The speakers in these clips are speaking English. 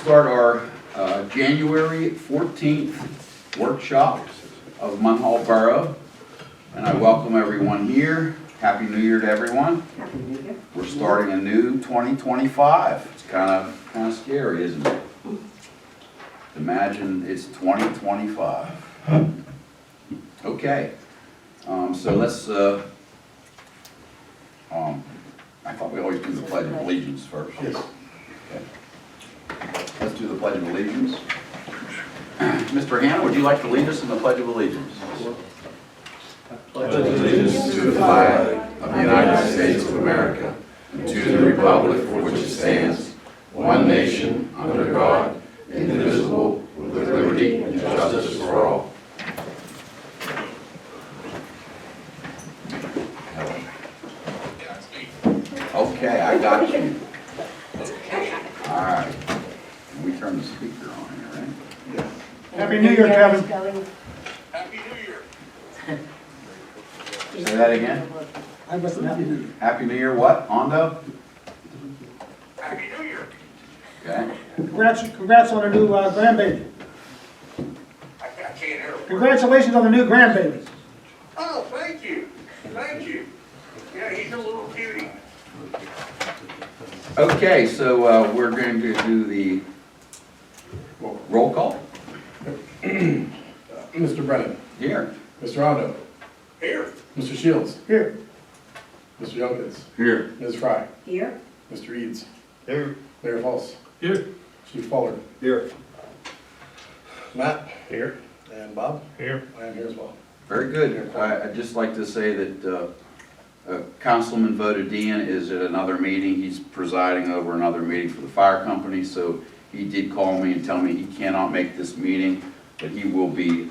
start our January 14th workshop of Munhall Borough, and I welcome everyone here. Happy New Year to everyone. Happy New Year. We're starting a new 2025. It's kind of scary, isn't it? Imagine it's 2025. Okay, so let's. I thought we always do the Pledge of Allegiance first. Yes. Okay. Let's do the Pledge of Allegiance. Mr. Hanna, would you like to lead us in the Pledge of Allegiance? Pledge allegiance to the flag of the United States of America, and to the republic for which it stands, one nation, under God, indivisible, with liberty and justice for all. Okay, I got you. All right. We turn the speaker on here, right? Happy New Year, Kevin. Happy New Year. Say that again. I wasn't happy New Year. Happy New Year, what? Hondo? Happy New Year. Okay. Congrats on the new grandbaby. I can't hear. Congratulations on the new grandbaby. Oh, thank you. Thank you. Yeah, he's a little cutie. Okay, so we're going to do the roll call Mr. Brennan, here. Mr. Rondo, Here. Mr. Shields, Here. Mr. Junkins, Here. Ms. Fry, Here. Mr. Eads, Here. Mayor Falls, Here. Chief Pollard, Here. Matt, here, and Bob, Here. I am here as well. Very good. I'd just like to say that Councilman Vodadian is at another meeting. He's presiding over another meeting for the fire company, so he did call me and tell me he cannot make this meeting, but he will be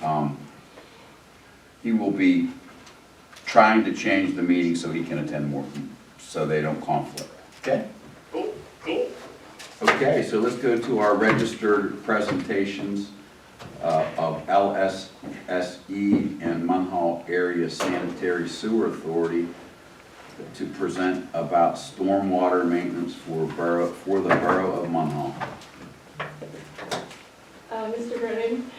trying to change the meeting so he can attend more, so they don't conflict. Okay? Cool. Cool. Okay, so let's go to our registered presentations of LSSE and Munhall Area Sanitary Sewer Authority to present about stormwater maintenance for the borough of Munhall. Mr. Brennan,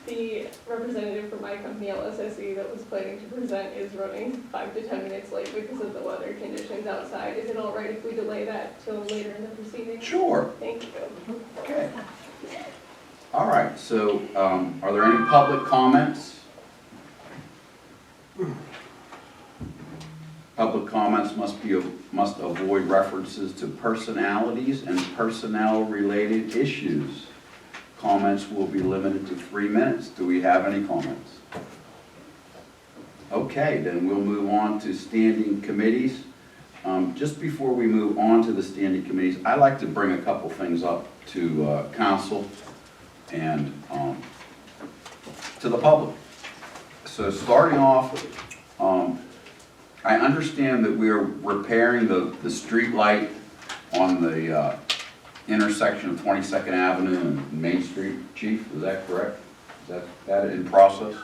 the representative from my company, LSSE, that was planning to present is running 5 to 10 minutes late because of the weather conditions outside. Is it all right if we delay that till later in the proceeding? Sure. Thank you. Okay. All right, so are there any public comments? Public comments must avoid references to personalities and personnel-related issues. Comments will be limited to 3 minutes. Do we have any comments? Okay, then we'll move on to standing committees. Just before we move on to the standing committees, I'd like to bring a couple things up to council and to the public. So starting off, I understand that we are repairing the street light on the intersection of 22nd Avenue and Main Street. Chief, is that correct? Is that in process?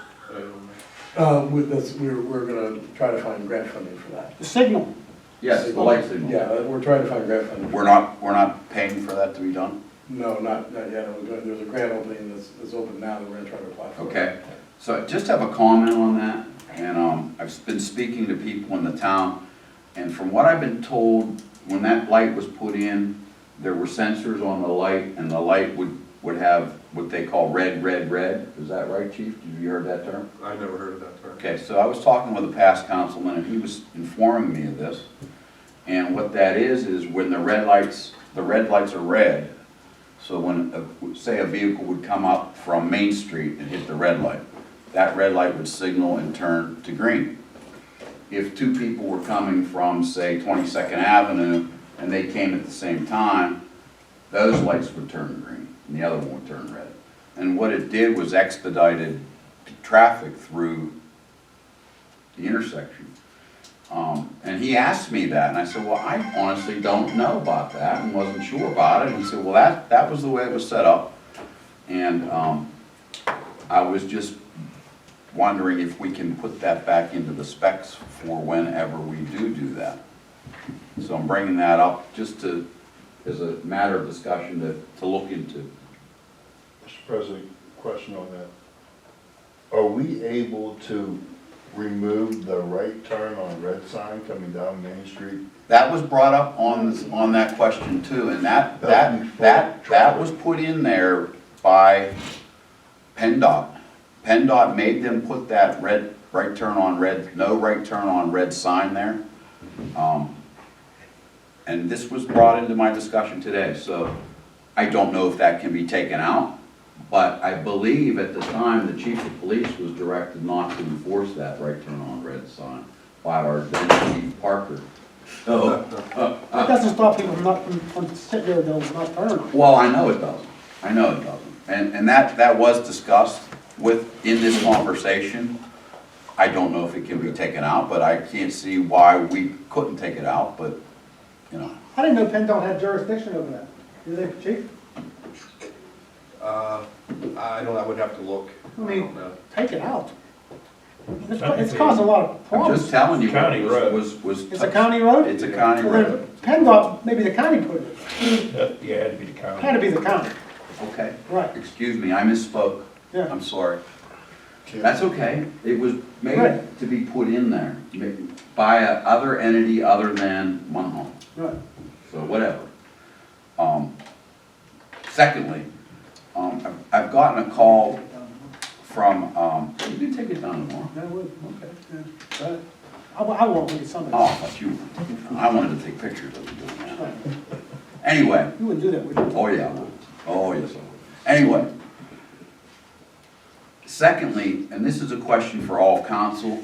With this, we're gonna try to find grant funding for that. The signal. Yes, the light signal. Yeah, we're trying to find grant funding. We're not paying for that to be done? No, not yet. There's a grant opening that's open now that we're gonna try to apply for. Okay, so I just have a comment on that, and I've been speaking to people in the town, and from what I've been told, when that light was put in, there were sensors on the light, and the light would have what they call red, red, red. Is that right, Chief? Have you heard that term? I've never heard of that term. Okay, so I was talking with a past councilman, and he was informing me of this, and what that is when the red lights are red. So when, say a vehicle would come up from Main Street and hit the red light, that red light would signal and turn to green. If two people were coming from, say, 22nd Avenue, and they came at the same time, those lights would turn green, and the other one would turn red. And what it did was expedited traffic through the intersection. And he asked me that, and I said, well, I honestly don't know about that and wasn't sure about it. And he said, well, that was the way it was set up. And I was just wondering if we can put that back into the specs for whenever we do that. So I'm bringing that up just to is a matter of discussion to look into. Mr. President, question on that. Are we able to remove the right turn on red sign coming down Main Street? That was brought up on that question too, and that was put in there by PennDOT. PennDOT made them put that no right turn on red sign there. And this was brought into my discussion today, so I don't know if that can be taken out, but I believe at the time, the chief of police was directed not to enforce that right turn on red sign by our then Chief Parker. So, That doesn't stop people from sitting there, though, not turning. well, I know it doesn't. I know it doesn't. And that was discussed in this conversation. I don't know if it can be taken out, but I can't see why we couldn't take it out, but, you know. I didn't know PennDOT had jurisdiction over that. Do they, chief? I would have to look. I mean, take it out. It's causing a lot of I'm problems. just telling you, County road. was. It's a county road? It's a county Well, then road. PennDOT, maybe the county put it. Yeah, it had to be the county. Had to be the county, Okay. right, Excuse me, I misspoke. yeah. I'm sorry. That's okay. It was made Right. to be put in there by a other entity other than Munhall. Right. So whatever. Secondly, I've gotten a call from, you can take it down tomorrow. That would, okay, yeah. I won't look at somebody. Oh, but I wanted to take pictures of you doing that. Right. Anyway, You wouldn't do that, would you? oh yeah, I would. Oh yes, I would. Anyway. Secondly, and this is a question for all council,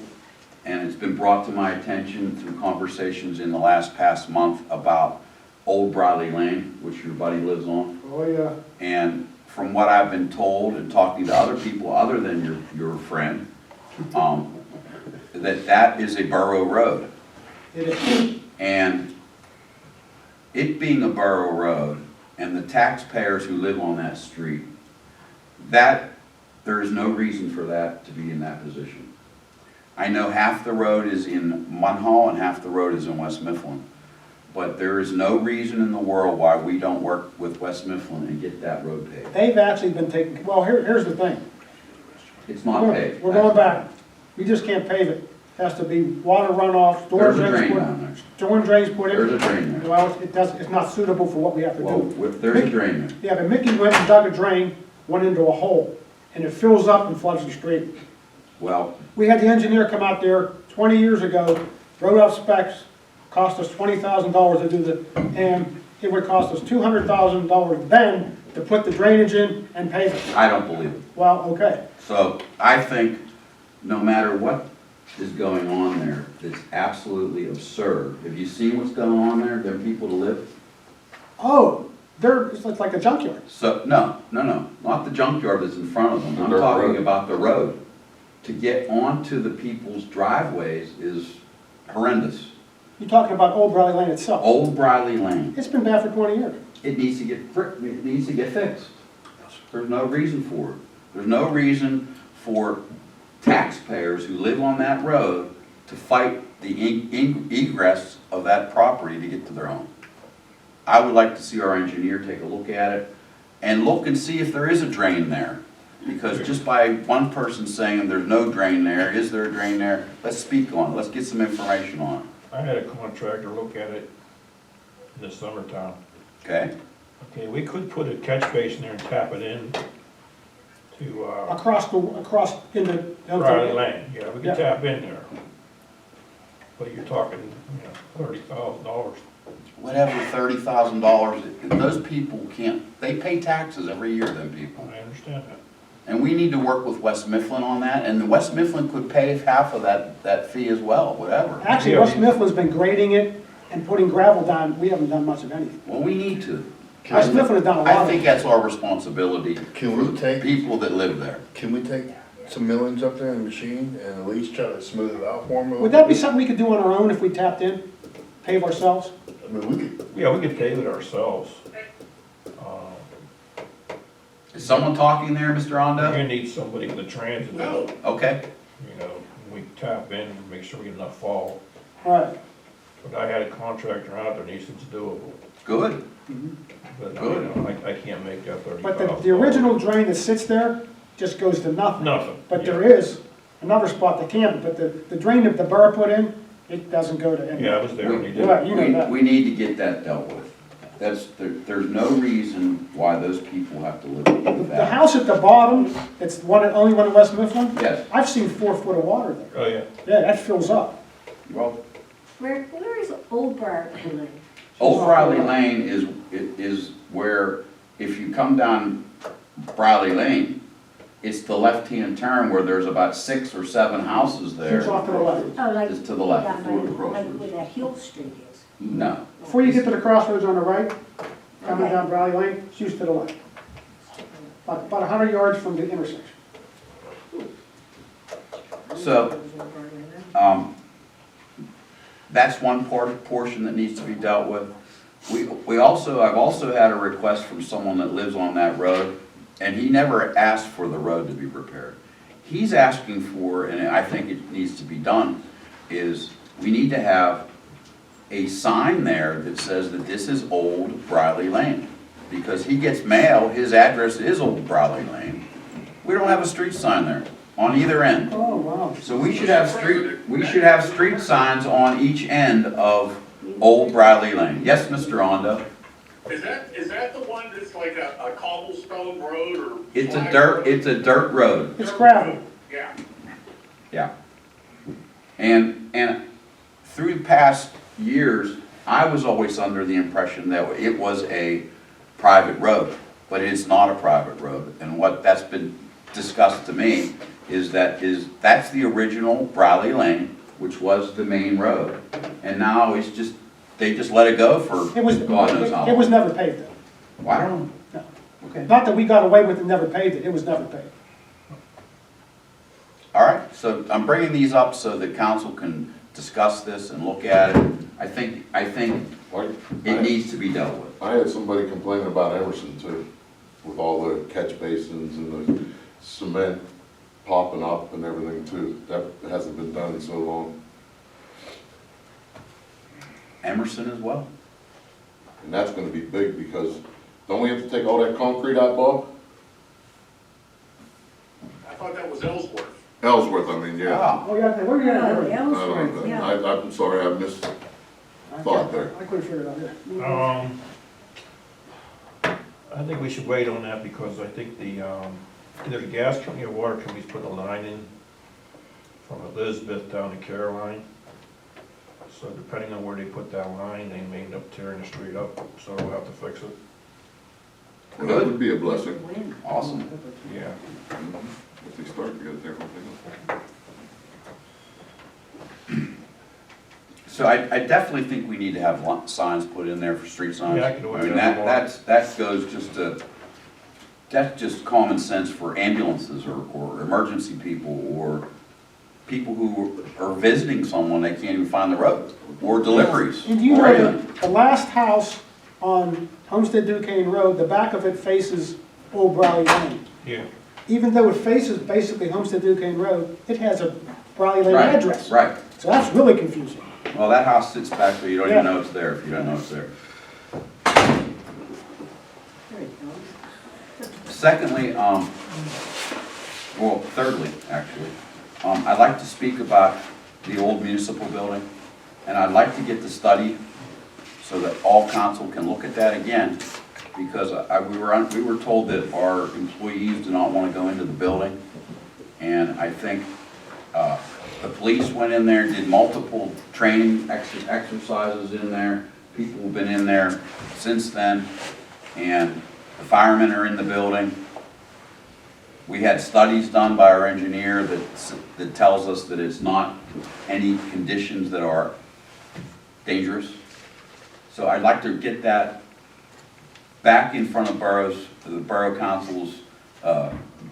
and it's been brought to my attention through conversations in the past month about Old Bradley Lane, which your buddy lives on. Oh, yeah. And from what I've been told and talking to other people other than your friend, that is a borough road. It is. And it being a borough road and the taxpayers who live on that street, there is no reason for that to be in that position. I know half the road is in Munhall and half the road is in West Mifflin. But there is no reason in the world why we don't work with West Mifflin and get that road paved. They've actually been taking, well, here's the thing. It's not paved. We're going back. We just can't pave it. Has to be water runoff, storm There's a drains drain put, down there. storm drains put in. There's a drain there. Well, it's not suitable for what we have to Well, do. there's a drain there. Yeah, but Mickey went and dug a drain, went into a hole, and it fills up and floods the street. Well, We had the engineer come out there 20 years ago, wrote up specs, cost us $20,000 to do the, and it would cost us $200,000 then to put the drainage in and pave it. I don't believe it. Well, okay. So I think no matter what is going on there, it's absolutely absurd. Have you seen what's going on there? There are people to live? Oh, it's like a junkyard. So, no, not the junkyard that's in front of them. I'm dirt talking road. about the road. To get onto the people's driveways is horrendous. You're talking about Old Bradley Lane itself. Old Bradley Lane. It's been bad for 20 years. It needs to get fixed. There's no reason for it. There's no reason for taxpayers who live on that road to fight the egress of that property to get to their home. I would like to see our engineer take a look at it and look and see if there is a drain there. Because just by one person saying there's no drain there, is there a drain there? Let's speak on it. Let's get some information on it. I had a contractor look at it in the summertime. Okay? Okay, we could put a catch basin there and tap it in to, Across in the. Riley Lane, yeah, we Yeah. could tap in there. But you're talking, $30,000. Whatever, $30,000, those people they pay taxes every year, them people. I understand that. And we need to work with West Mifflin on that, and West Mifflin could pay half of that fee as well, whatever. Actually, Yeah. West Mifflin's been grading it and putting gravel down. We haven't done much of anything. Well, we need to. West Mifflin has done a lot I of think it. that's our responsibility Can for we take- people that live there. Can we take some millings up there in the machine and at least try to smooth it out for them? Would that be something we could do on our own if we tapped in, pave ourselves? I mean, we could, Yeah, we could pave it ourselves. Is someone talking there, Mr. You're Ondo? gonna need somebody with a transit, Okay, we tap in, make sure we get enough fall. All right. But I had a contractor out there and he said it's doable. Good. But, you know, I can't make that But $30,000. the original drain that sits there just goes to nothing. Nothing. But there is another spot that can, but the drain that the borough put in, it doesn't go to any. Yeah, I was there when he did. Right, you know that. We need to get that dealt with. There's no reason why those people have to live with The that. house at the bottom, it's the one, only one in West Mifflin, Yes, I've seen 4 foot of water there. Oh, yeah. Yeah, that fills up. well, Where is Old Briar Lane? Old Briley Lane is where, if you come down Briley Lane, it's the left-hand turn where there's about 6 or 7 houses there. It's off to the left. Oh, like, It's to the left, down before the by- crossroads. like where that Hill Street is. No, Before you get to the crossroads on the right, coming Okay. down Briley Lane, shoots to the left. About 100 yards from the intersection. so, that's one portion that needs to be dealt with. I've also had a request from someone that lives on that road, and he never asked for the road to be repaired. He's asking for, and I think it needs to be done, is we need to have a sign there that says that this is Old Briley Lane. Because he gets mail, his address is Old Briley Lane. We don't have a street sign there on either end. Oh, wow. So we should have street signs on each end of Old Briley Lane. Yes, Mr. Ondo? Is that the one that's like a cobblestone road or? It's a flag dirt, road? it's a dirt road, It's gravel. Yeah. yeah. And through the past years, I was always under the impression that it was a private road, but it's not a private road. And what that's been discussed to me that's the original Briley Lane, which was the main road. And now they just let it go for It was, God knows how it was long. never paved though. Why don't, No. okay. Not that we got away with it, never paved it, it was never paved. All right, so I'm bringing these up so that council can discuss this and look at it. I think it needs to be dealt with. I had somebody complaining about Emerson too, with all the catch basins and the cement popping up and everything too. That hasn't been done in so long. Emerson as well. And that's gonna be big because don't we have to take all that concrete out, Bob? I thought that was Ellsworth. Ellsworth, I mean, yeah. Ah, Oh, yeah, what are you Oh, gonna do? I don't Ellsworth, know. yeah. I'm sorry, I missed thought there. I couldn't figure it out, yeah. I think we should wait on that because I think either the gas company or water company's putting a line in from Elizabeth down to Caroline. So depending on where they put that line, they may end up tearing the street up, so we'll have to fix it. Well, that would be a blessing. Wind. awesome. Yeah. If they start to get there, So I definitely think we need to have signs put in there for street signs. Yeah, I can do it mean, tomorrow. that goes that's just common sense for ambulances or emergency people or people who are visiting someone, they can't even find the road, or deliveries. And you or know, anything. the last house on Homestead Duquesne Road, the back of it faces Old Briley Lane. Yeah. Even though it faces basically Homestead Duquesne Road, it has a Briley Lane Right, address. right. So that's really confusing. Well, that house sits back there, you don't Yeah. even know it's there if you don't know it's there. There it goes. Secondly, thirdly, actually, I'd like to speak about the old municipal building, and I'd like to get the study so that all council can look at that again, because we were told that our employees do not want to go into the building, and I think the police went in there, did multiple training exercises in there. People have been in there since then, and the firemen are in the building. We had studies done by our engineer that tells us that it's not any conditions that are dangerous. So I'd like to get that back in front of the Borough Council's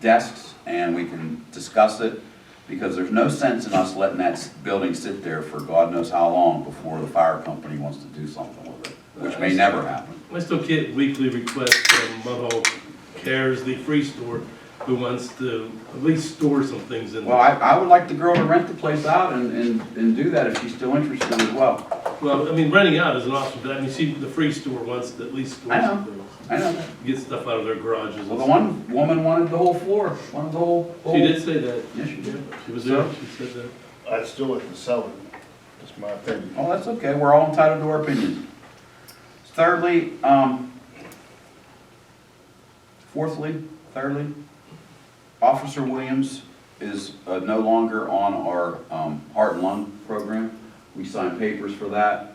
desks, and we can discuss it, because there's no sense in us letting that building sit there for God knows how long before the fire company wants to do something with it, which may never happen. I still get weekly requests from Munhall Cares, the free store, who wants to at least store some things in there. Well, I would like the girl to rent the place out and do that if she's still interested as well. Well, I mean, renting out is an option, but I mean, see, the free store wants to at least store I know. some things. I know. Get stuff out of their garages. and Well, the stuff. one woman wanted the whole floor, wanted the whole. She did say that. Yes, she did. She was there, she said that. I'd still like to sell it, that's my opinion. Oh, that's okay, we're all entitled to our opinions. Thirdly, thirdly, Officer Williams is no longer on our heart and lung program. We signed papers for that.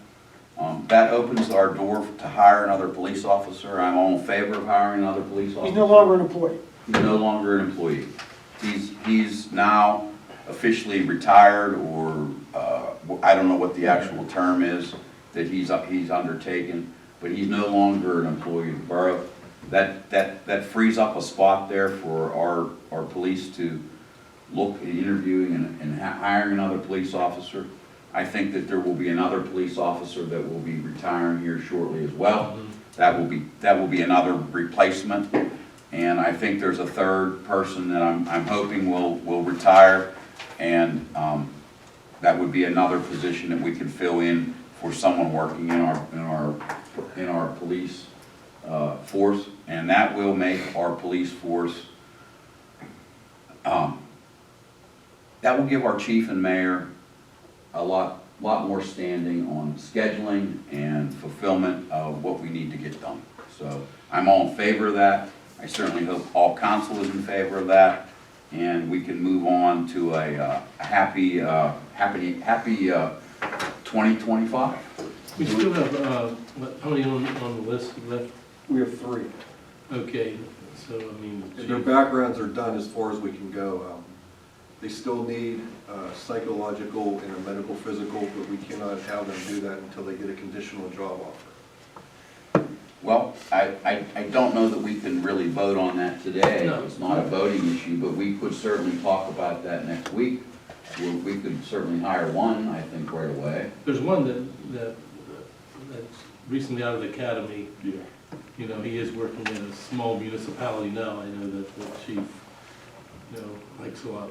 That opens our door to hire another police officer. I'm all in favor of hiring another police officer. He's no longer an employee. He's no longer an employee. He's now officially retired, or I don't know what the actual term is that he's undertaken, but he's no longer an employee of the borough. That frees up a spot there for our police to look at interviewing and hiring another police officer. I think that there will be another police officer that will be retiring here shortly as well. That will be another replacement. And I think there's a third person that I'm hoping will retire, and that would be another position that we could fill in for someone working in our police force, and that will make our police force. That will give our chief and mayor a lot more standing on scheduling and fulfillment of what we need to get done. So I'm all in favor of that. I certainly hope all council is in favor of that, and we can move on to a happy 2025. We still have, how many on the list left? We have 3. Okay, so I mean. And their backgrounds are done as far as we can go. They still need psychological and a medical physical, but we cannot have them do that until they get a conditional job offer. Well, I don't know that we can really vote on that today. No. It's not a voting issue, but we could certainly talk about that next week. We could certainly hire one, I think, right away. There's one that's recently out of the academy. Yeah. You know, he is working in a small municipality now. I know that the chief, likes a lot.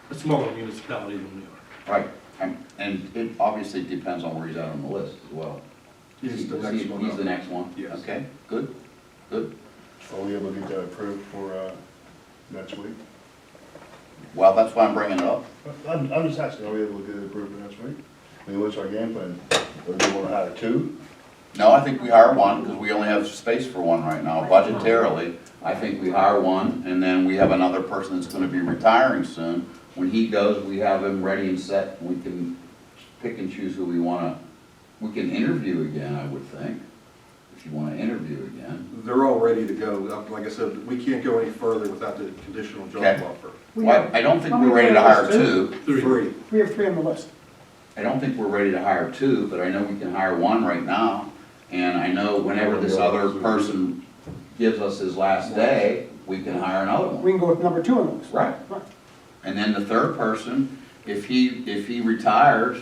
A smaller municipality than we are. Right, and it obviously depends on where he's at on the list as well. He's the next one He's up. the next one? Yes. Okay, good, good. Are we able to get that approved for next week? Well, that's why I'm bringing it up. I'm just asking, are we able to get it approved for next week? I mean, what's our game plan? Do we want to hire 2? No, I think we hire one, because we only have space for one right now, budgetarily. I think we hire one, and then we have another person that's gonna be retiring soon. When he goes, we have him ready and set, and we can pick and choose who we can interview again, I would think, if you wanna interview again. They're all ready to go. Like I said, we can't go any further without the conditional job Okay. offer. Well, I don't think How we're many ready to on the hire list, 2. 3. We have 3 on the list. I don't think we're ready to hire 2, but I know we can hire 1 right now. And I know whenever this other person gives us his last day, we can hire another one. We can go with number 2 on the list. Right. And then the third person, if he retires,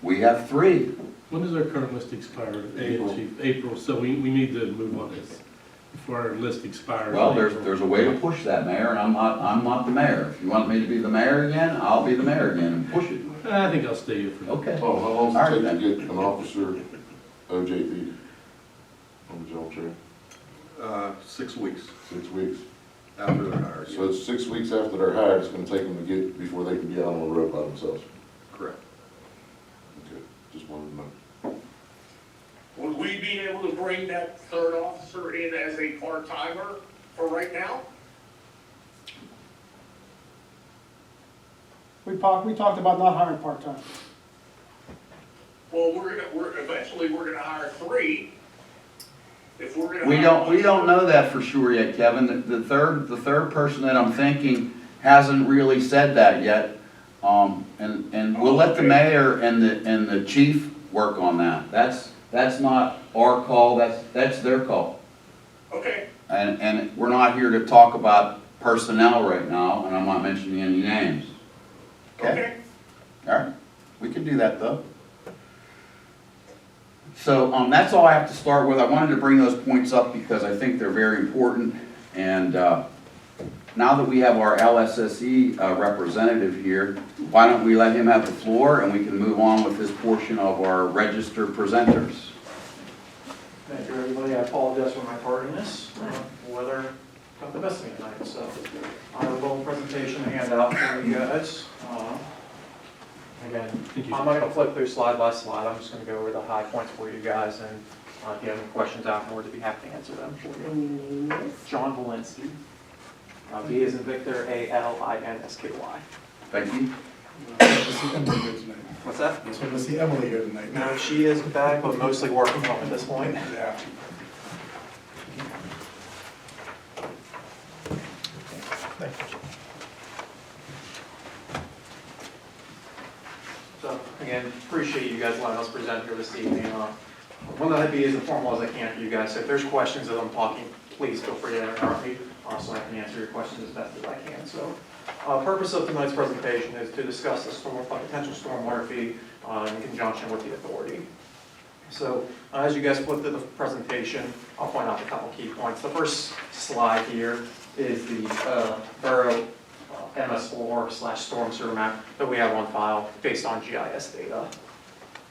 we have 3. When does our current list expire? April. Chief? April, so we need to move on this before our list expires. Well, in April. there's a way to push that, Mayor, and I'm not the mayor. If you want me to be the mayor again, I'll be the mayor again and push it. I think I'll stay here for now. Okay. Oh, how long All right, does it then. take to get an officer OJP on the job training? 6 weeks 6 weeks. after they're hired. So it's 6 weeks after they're hired, it's gonna take them to get, before they can get out on the road by themselves. Correct. Okay, just wanted to know. Would we be able to bring that third officer in as a part-timer for right now? We talked about not hiring part-time. Well, eventually we're gonna hire 3. If we're gonna. We hire don't know that for sure yet, Kevin. The third person that I'm thinking hasn't really said that yet. And we'll let the mayor and the chief work on that. That's not our call, that's their call. Okay, And we're not here to talk about personnel right now, and I'm not mentioning any names. okay. All right, we can do that though. So that's all I have to start with. I wanted to bring those points up because I think they're very important, and now that we have our LSSE representative here, why don't we let him have the floor and we can move on with this portion of our registered presenters. Thank you, everybody. I apologize for my tardiness. Weather got the best of me tonight, so I have a little presentation to hand out for you guys. Again, I'm not going to flip through slide by slide. I'm just going to go over the high points for you guys, and if you have any questions afterwards, I'd be happy to answer them for you. And your name is? John Valinsky. V as in Victor, A-L-I-N-S-K-Y. Thank you. What's that? Just want to see Emily here tonight. No, she is back, but mostly working home at this point. Yeah. So, again, appreciate you guys letting us present here this evening. One that I'd be as informal as I can for you guys. So if there's questions as I'm talking, please feel free to interrupt me so I can answer your questions as best as I can. So, purpose of tonight's presentation is to discuss the potential stormwater fee in conjunction with the authority. So, as you guys flip through the presentation, I'll point out a couple key points. The first slide here is the borough MS4/storm sewer map that we have on file based on GIS data.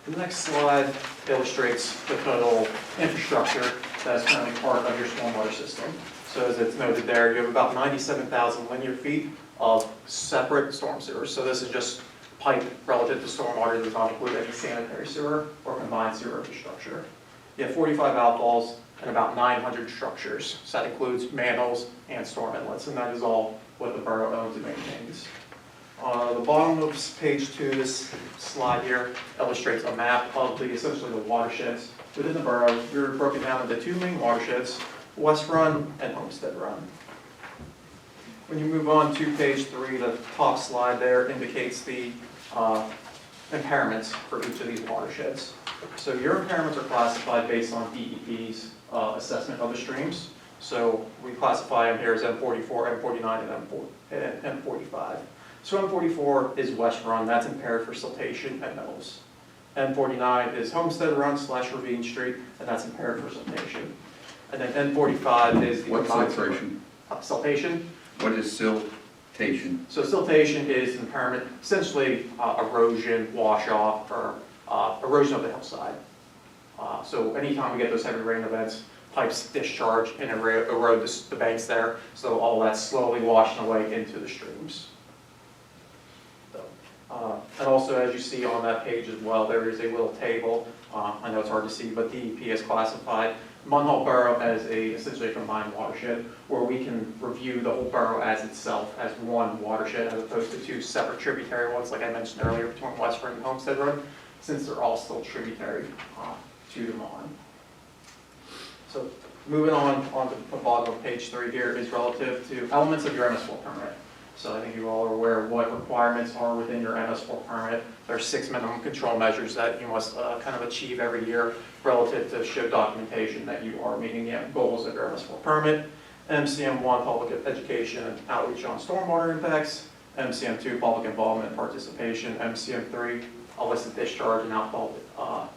The next slide illustrates the total infrastructure that is currently part of your stormwater system. So as it's noted there, you have about 97,000 linear feet of separate storm sewers. So this is just pipe relative to stormwater, does not include any sanitary sewer or combined sewer infrastructure. You have 45 outfalls and about 900 structures. So that includes manholes and storm inlets, and that is all what the borough owns and maintains. The bottom of page 2, this slide here illustrates a map of essentially the watersheds within the borough. You're broken down into 2 main watersheds, West Run and Homestead Run. When you move on to page 3, the top slide there indicates the impairments for each of these watersheds. So your impairments are classified based on DEP's assessment of the streams. So we classify them here as M44, M49, and M45. So M44 is West Run, that's impaired for siltation and metals. M49 is Homestead Run / Ravine Street, and that's impaired for siltation. And then M45 is the... What's siltation? Siltation. What is siltation? So siltation is impairment, essentially erosion, wash off, or erosion of the hillside. So anytime we get those heavy rain events, pipes discharge and erode the banks there, so all that's slowly washing away into the streams. And also, as you see on that page as well, there is a little table. I know it's hard to see, but DEP has classified Munhall Borough as essentially a combined watershed, where we can review the whole borough as itself, as one watershed, as opposed to 2 separate tributary ones, like I mentioned earlier, between West Run and Homestead Run, since they're all still tributary to the Mon. So moving on to the bottom of page 3 here is relative to elements of your MS4 permit. So I think you all are aware of what requirements are within your MS4 permit. There are 6 minimum control measures that you must kind of achieve every year relative to show documentation that you are meeting the goals of your MS4 permit. MCM1, public education and outreach on stormwater impacts. MCM2, public involvement and participation. MCM3, illicit discharge and outfall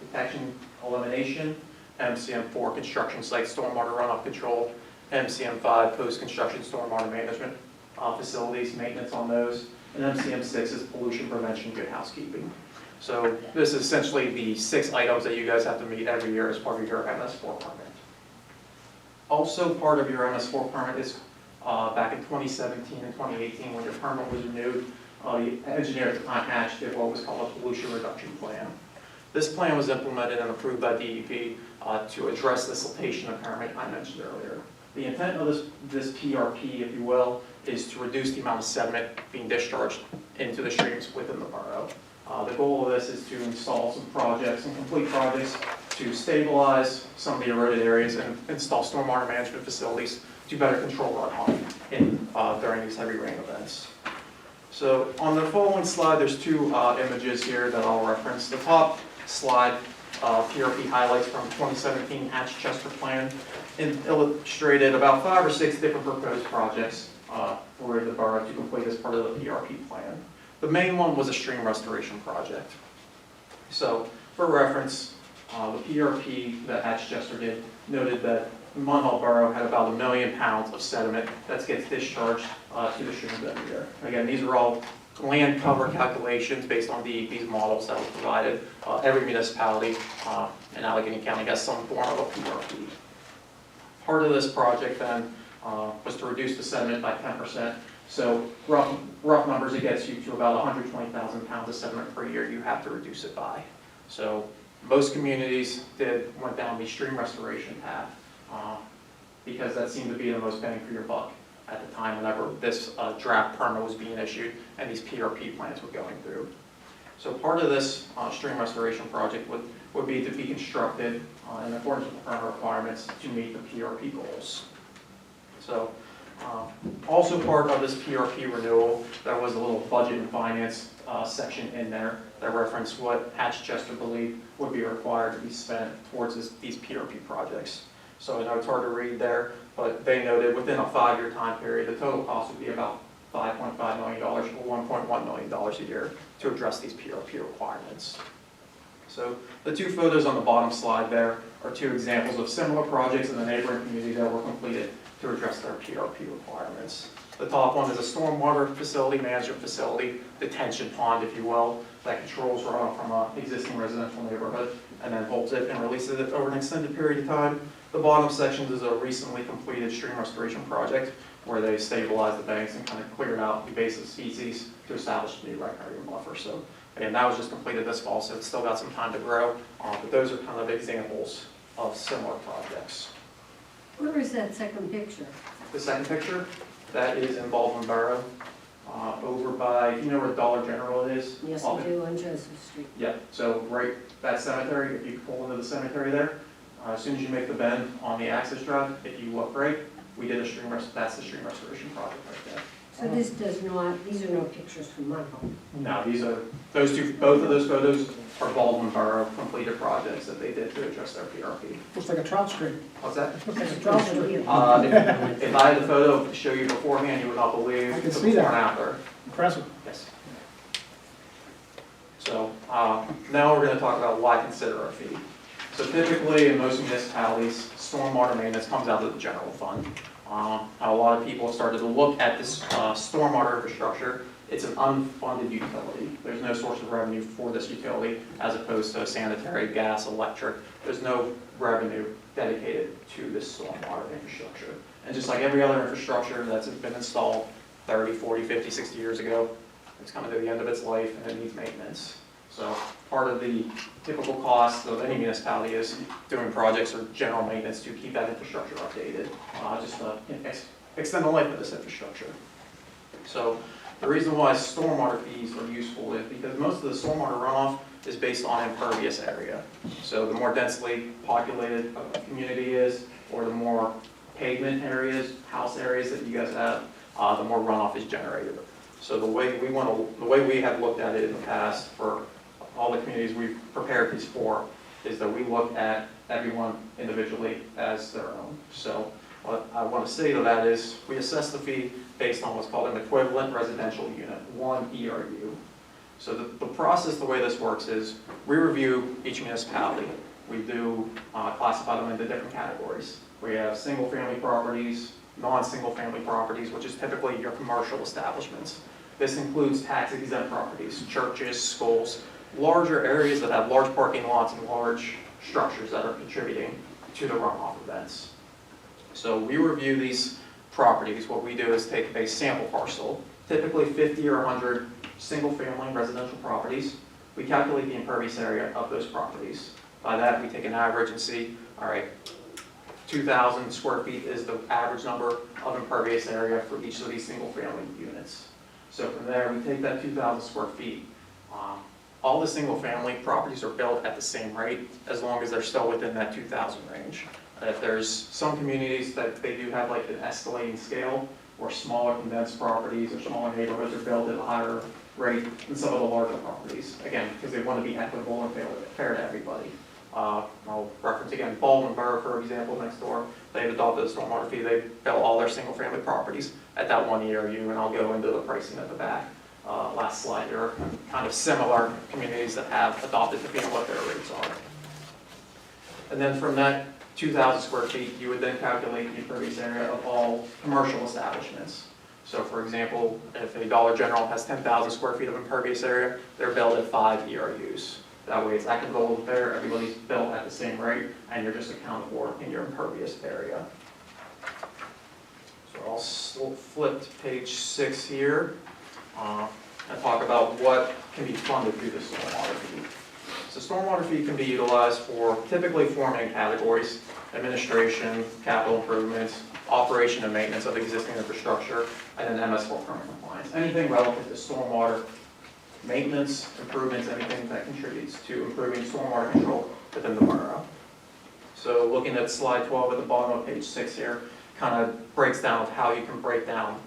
detection elimination. MCM4, construction site stormwater runoff control. MCM5, post-construction stormwater management facilities, maintenance on those. And MCM6 is pollution prevention, good housekeeping. So this is essentially the 6 items that you guys have to meet every year as part of your MS4 permit. Also part of your MS4 permit is back in 2017 and 2018 when your permit was renewed, the engineer at the time hatched did what was called a pollution reduction plan. This plan was implemented and approved by DEP to address the siltation impairment I mentioned earlier. The intent of this PRP, if you will, is to reduce the amount of sediment being discharged into the streams within the borough. The goal of this is to install some projects and complete projects to stabilize some of the eroded areas and install stormwater management facilities to better control runoff during these heavy rain events. So on the following slide, there's 2 images here that I'll reference. The top slide, PRP highlights from 2017 Hatch-Chester plan, and illustrated about 5 or 6 different proposed projects for the borough to complete as part of the PRP plan. The main one was a stream restoration project. So for reference, The PRP that Hatchchester did noted that Munhall Borough had about 1 million pounds of sediment that gets discharged to the streams every year. Again, these are all land cover calculations based on DEP's models that were provided. Every municipality in Allegheny County has some form of a PRP. Part of this project then was to reduce the sediment by 10%. So rough numbers, it gets you to about 120,000 pounds of sediment per year you have to reduce it by. So most communities went down the stream restoration path because that seemed to be the most bang for your buck at the time whenever this draft permit was being issued and these PRP plans were going through. So part of this stream restoration project would be to be constructed in accordance with the permit requirements to meet the PRP goals. So also part of this PRP renewal, there was a little budget and finance section in there that referenced what Hatchchester believed would be required to be spent towards these PRP projects. So I know it's hard to read there, but they noted within a 5-year time period, the total cost would be about $5.5 million or $1.1 million a year to address these PRP requirements. So the two photos on the bottom slide there are two examples of similar projects in the neighboring community that were completed to address their PRP requirements. The top one is a stormwater facility, management facility, detention pond, if you will, that controls runoff from an existing residential neighborhood and then holds it and releases it over an extended period of time. The bottom section is a recently completed stream restoration project where they stabilized the banks and kind of cleared out invasive species to establish a new riparian buffer. So again, that was just completed this fall, so it's still got some time to grow, but those are kind of examples of similar projects. Where is that second picture? The second picture, that is in Baldwin Borough, over by, you know where Dollar General is? Yes, I do, on Joseph Street. Yeah, so right, that cemetery, if you pull into the cemetery there, as soon as you make the bend on the access drive, if you look right, we did that's the stream restoration project right there. So this does not, these are no pictures from my home. No, both of those photos are Baldwin Borough completed projects that they did to address their PRP. Looks like a trout stream. What's that? Looks like a trout stream. If I had the photo to show you beforehand, you would not believe I the can see before that. and after. Impressive. Yes. So now we're going to talk about why consider a fee. So typically in most municipalities, stormwater maintenance comes out of the general fund. A lot of people have started to look at this stormwater infrastructure. It's an unfunded utility. There's no source of revenue for this utility as opposed to sanitary, gas, electric. There's no revenue dedicated to this stormwater infrastructure. And just like every other infrastructure that's been installed 30, 40, 50, 60 years ago, it's coming to the end of its life and it needs maintenance. So part of the typical cost of any municipality is doing projects or general maintenance to keep that infrastructure updated, just to extend the life of this infrastructure. So the reason why stormwater fees are useful is because most of the stormwater runoff is based on impervious area. So the more densely populated a community is, or the more pavement areas, house areas that you guys have, the more runoff is generated. So the way we have looked at it in the past for all the communities we've prepared these for is that we look at everyone individually as their own. So what I want to say to that is we assess the fee based on what's called an equivalent residential unit, 1 ERU. So the process, the way this works is we review each municipality. We do classify them into different categories. We have single family properties, non-single family properties, which is typically your commercial establishments. This includes tax exempt properties, churches, schools, larger areas that have large parking lots and large structures that are contributing to the runoff events. So we review these properties. What we do is take a sample parcel, typically 50 or 100 single-family residential properties. We calculate the impervious area of those properties. By that, we take an average and see, all right, 2,000 square feet is the average number of impervious area for each of these single-family units. So from there, we take that 2,000 square feet. All the single-family properties are built at the same rate as long as they're still within that 2,000 range. If there's some communities that they do have like an escalating scale, or smaller condensed properties or smaller neighborhoods are built at a higher rate than some of the larger properties. Again, because they want to be equitable and fair to everybody. I'll reference again Baldwin Borough, for example, next door. They've adopted a stormwater fee. They built all their single-family properties at that 1 ERU, and I'll go into the pricing at the back. Last slide, there are kind of similar communities that have adopted the fee and what their rates are. And then from that 2,000 square feet, you would then calculate the impervious area of all commercial establishments. So for example, if a Dollar General has 10,000 square feet of impervious area, they're billed at 5 ERUs. That way it's equitable there, everybody's billed at the same rate, and you're just accounted for in your impervious area. So I'll flip to page 6 here, and talk about what can be funded through the stormwater fee. So stormwater fee can be utilized for typically 4 main categories: administration, capital improvements, operation and maintenance of existing infrastructure, and then MS4 permit compliance. Anything relative to stormwater maintenance, improvements, anything that contributes to improving stormwater control within the borough. So looking at slide 12 at the bottom of page 6 here, kind of breaks down how you can break down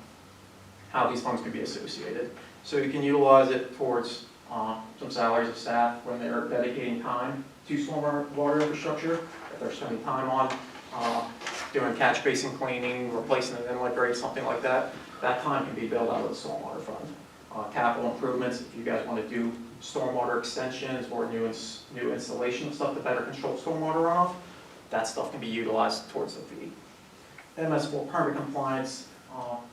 how these funds can be associated. So you can utilize it towards some salaries of staff when they're dedicating time to stormwater infrastructure, if they're spending time on doing catch basin cleaning, replacing an inlet grate, something like that. That time can be billed out of the stormwater fund. Capital improvements, if you guys want to do stormwater extensions or new installation stuff to better control stormwater runoff, that stuff can be utilized towards the fee. MS4 permit compliance,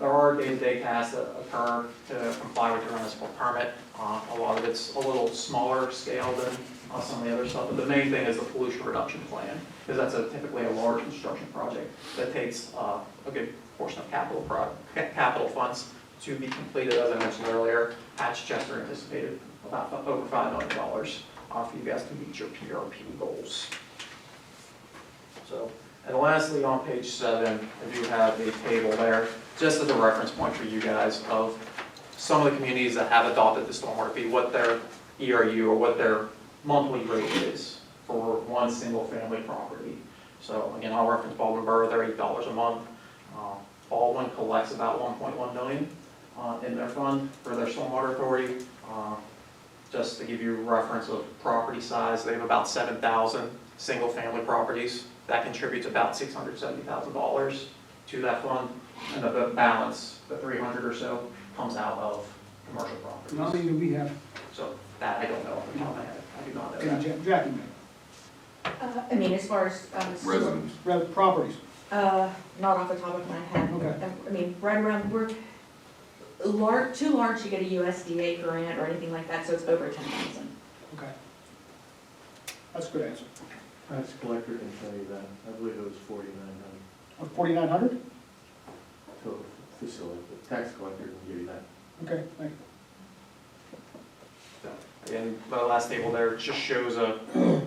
there are day-to-day tasks that occur to comply with your MS4 permit. A lot of it's a little smaller scale than some of the other stuff, but the main thing is the pollution reduction plan, because that's typically a large construction project that takes a good portion of capital funds to be completed. As I mentioned earlier, Hatch-Chester anticipated about over $5 million for you guys to meet your PRP goals. So, and lastly, on page 7, I do have a table there, just as a reference point for you guys of some of the communities that have adopted the stormwater fee, what their ERU or what their monthly rate is for one single family property. So again, I'll reference Baldwin Borough, they're $8 a month. Baldwin collects about $1.1 million in their fund for their stormwater authority. Just to give you a reference of property size, they have about 7,000 single family properties. That contributes about $670,000 to that fund, and the balance, the 300 or so, comes out of commercial properties. How many do we have? So that I don't know off the top of my head. I do not know that. Jackie, I mean, as far as, Residents. properties. not off the top of my head. Okay. I mean, right around, we're too large to get a USDA grant or anything like that, so it's over 10,000. Okay. That's a good answer. Tax collector can tell you that. I believe it was 4,900 What, 4,900? total facility. The tax collector can give you that. Okay, thank you. And the last table there just shows a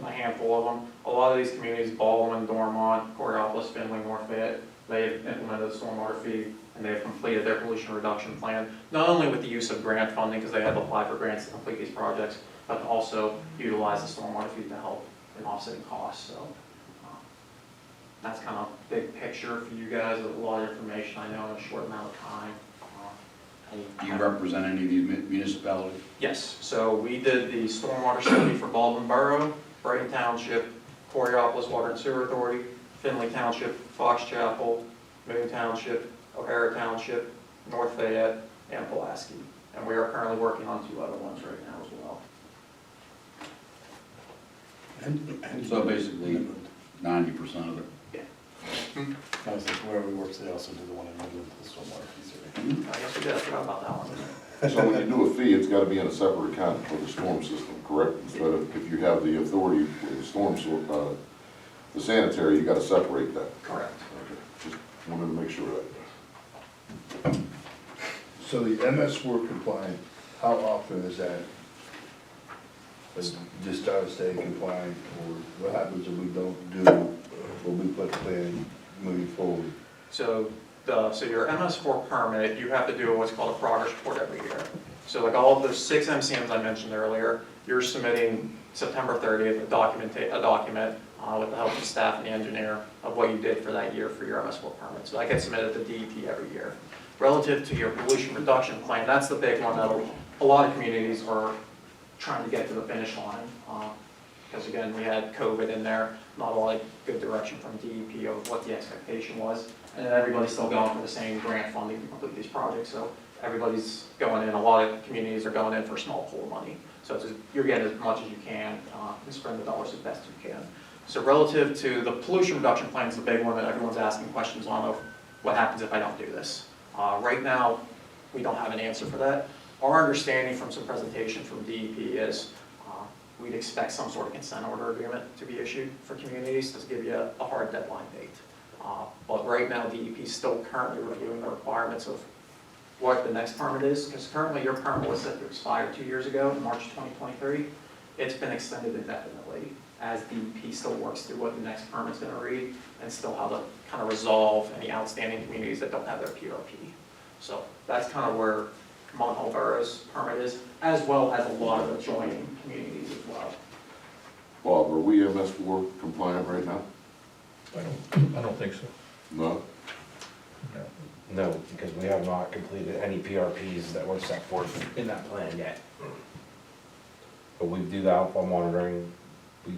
handful of them. A lot of these communities, Baldwin, Dormont, Coriopolis, Findlay, North Fayette, they've implemented the stormwater fee and they've completed their pollution reduction plan, not only with the use of grant funding, because they had to apply for grants to complete these projects, but to also utilize the stormwater fee to help in offsetting costs. So that's kind of big picture for you guys, a lot of information I know in a short amount of time. Do you represent any of these municipalities? Yes, so we did the stormwater study for Baldwin Borough, Brighton Township, Coriopolis Water and Sewer Authority, Findlay Township, Fox Chapel, Moon Township, O'Hara Township, North Fayette, and Pulaski. And we are currently working on 2 other ones right now as well. And So basically, 90% of it. I was like, wherever we work, they also do the one in Midland, the stormwater fees. I guess we did, I forgot about that one. So when you do a fee, it's gotta be in a separate account for the storm system, correct? Instead of, if you have the authority with the storm, the sanitary, you gotta separate that. Correct. Okay, just wanted to make sure of that. So the MS4 compliant, how often is that? Just try to stay compliant, or what happens if we don't do what we put plan moving forward? So your MS4 permit, you have to do what's called a progress report every year. So like all of those 6 MCMs I mentioned earlier, you're submitting September 30th a document with the help of staff and the engineer of what you did for that year for your MS4 permit. So that gets submitted to DEP every year. Relative to your pollution reduction plan, that's the big one that a lot of communities are trying to get to the finish line. Because again, we had COVID in there, not a lot of good direction from DEP of what the expectation was. And everybody's still going for the same grant funding to complete these projects. So everybody's going in, a lot of communities are going in for small pool money. So you're getting as much as you can and spend the dollars as best you can. So relative to the pollution reduction plan is the big one that everyone's asking questions on of what happens if I don't do this. Right now, we don't have an answer for that. Our understanding from some presentation from DEP is we'd expect some sort of consent order agreement to be issued for communities to give you a hard deadline date. But right now, DEP is still currently reviewing the requirements of what the next permit is, because currently your permit was set to expire 2 years ago, in March 2023. It's been extended indefinitely as DEP still works through what the next permit's gonna read and still how to kind of resolve any outstanding communities that don't have their PRP. So that's kind of where Munhall Borough's permit is, as well as a lot of adjoining communities as well. Bob, are we MS4 compliant right now? I don't think so. No? No, because we have not completed any PRPs that were set forth in that plan yet. But we do the outfall monitoring, we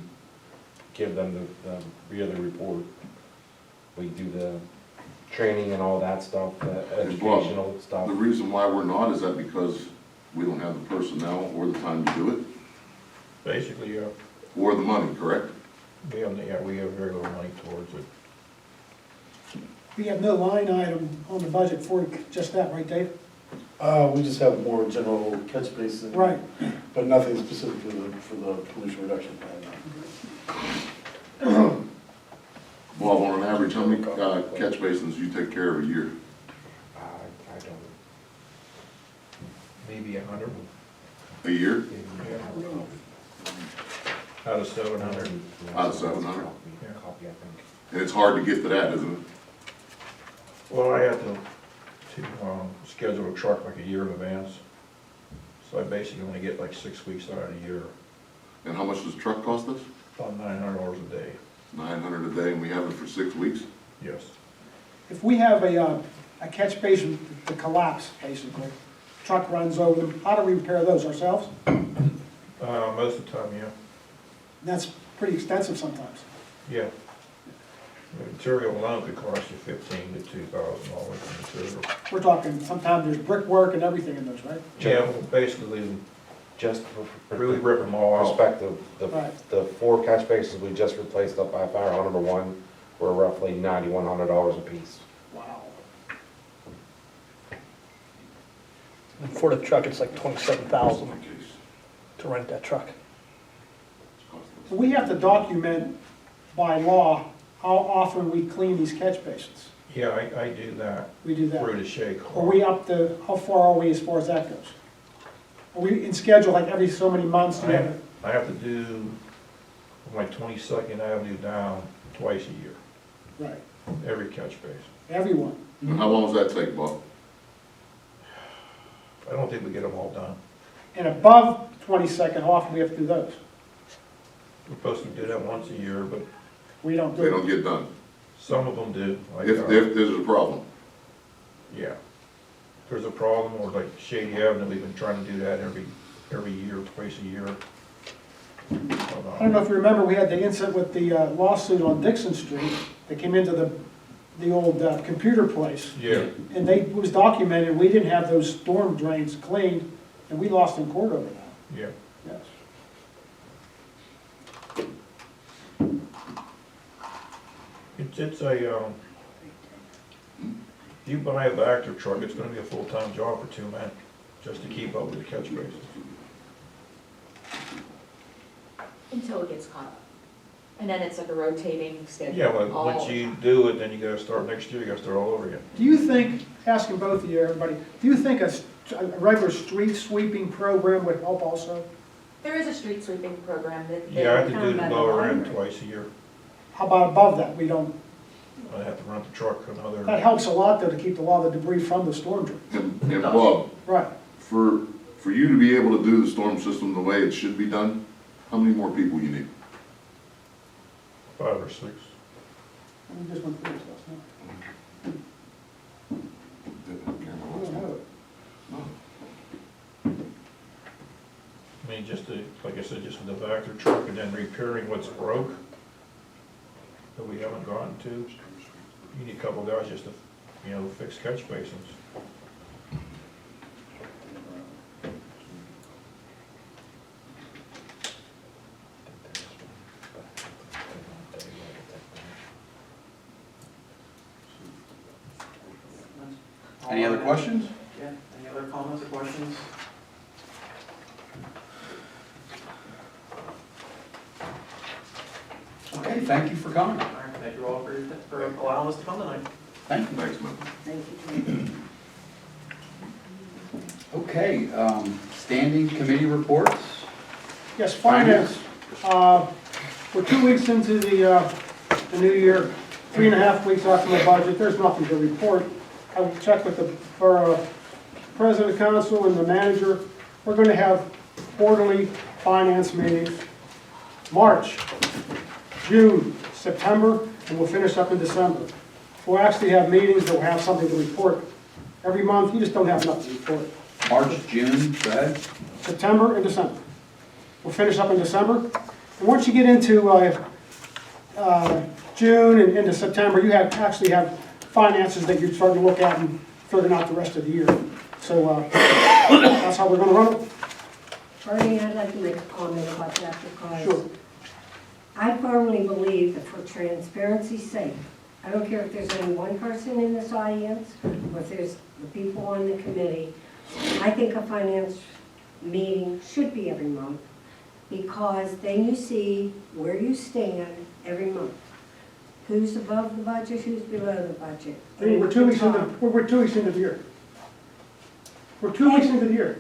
give them the yearly report, we do the training and all that stuff, the educational stuff. The reason why we're not, is that because we don't have the personnel or the time to do it? Basically, yeah, Or the money, correct? we have very little money towards it. We have no line item on the budget for just that, right, Dave? We just have more general catch basin. Right. But nothing specific for the pollution reduction plan. Bob, on an average, how many catch basins do you take care of a year? I don't, Maybe 100, A year? out of 700. Out of 700? Yeah. copy, I think. And it's hard to get to that, isn't it? Well, I have to schedule a truck like a year in advance. So I basically only get like 6 weeks out of the year, And how much does a truck cost us? about $900 a day. 900 a day, and we have it for 6 weeks? Yes. If we have a catch basin to collapse, basically, truck runs over them, how do we repair those ourselves? Most of the time, yeah. That's pretty expensive sometimes. Yeah. The material alone could cost you $15,000 to $2,000 for material. We're talking, sometimes there's brickwork and everything in those, right? Yeah, well, basically, Just really rip them all out. perspective, Right. the 4 catch basins we just replaced up by fire hall #1 were roughly $9,100 a piece. Wow. And for the truck, it's like 27,000 to rent that truck. So we have to document by law how often we clean these catch basins. Yeah, I do that We do that. through the shake. Are we up to, how far are we as far as that goes? Are we in schedule like every so many months? Do we have I have to do my 22nd Avenue down twice a year, Right, every catch basin. everyone. And how long does that take, Bob? I don't think we get them all done. And above 22nd, how often do we have to do those? We're supposed to do that once a year, but We don't do They it. don't get done. some of them do. Like, If there's a problem. yeah. If there's a problem, or like Shady Avenue, we've been trying to do that every year, twice a year. I don't know if you remember, we had the incident with the lawsuit on Dixon Street. They came into the old computer place. Yeah, And it was documented, we didn't have those storm drains cleaned, and we lost in court over that. yeah. Yes. It's a, if you buy a Vector truck, it's gonna be a full-time job for 2 men, just to keep up with the catch basins. Until it gets caught up. And then it's like a rotating schedule. Yeah, well, all once the you time. do it, then you gotta start next year, you gotta start all over again. Do you think, asking both of you, everybody, do you think a regular street sweeping program would help also? There is a street sweeping program that. Yeah, I have to found do the by lower end library. twice a year. How about above that? We don't, I have to rent the truck that another, helps a lot though, to keep a lot of the debris from the storm drain. And Bob, Right. for you to be able to do the storm system the way it should be done, how many more people you need? 5 or 6. We just went through this last night. We don't have it. I mean, just to, like I said, just with the Vector truck and then repairing what's broke that we haven't gotten to. You need a couple of guys just to, fix catch basins. Any other questions? Yeah, any other comments or questions? Okay, thank you for coming. All right, thank you all for allowing us to come tonight. Thank you. Thank you. Okay, standing committee reports. Yes, finance. We're 2 weeks into the new year, 3.5 weeks after my budget. There's nothing to report. I will check with the borough president, council, and the manager. We're going to have quarterly finance meetings, March, June, September, and we'll finish up in December. We'll actually have meetings that will have something to report. Every month, you just don't have enough to report. March, June, go ahead. September and December. We'll finish up in December. And once you get into June and into September, you actually have finances that you start to look at and figuring out the rest of the year. So that's how we're going to run it. Bernie, I'd like to make a comment about that because Sure. I firmly believe that for transparency's sake, I don't care if there's only one person in this audience or if there's the people on the committee, I think a finance meeting should be every month because then you see where you stand every month. Who's above the budget, who's below the budget. We're 2 weeks into, we're 2 weeks into the year. We're 2 weeks into the year.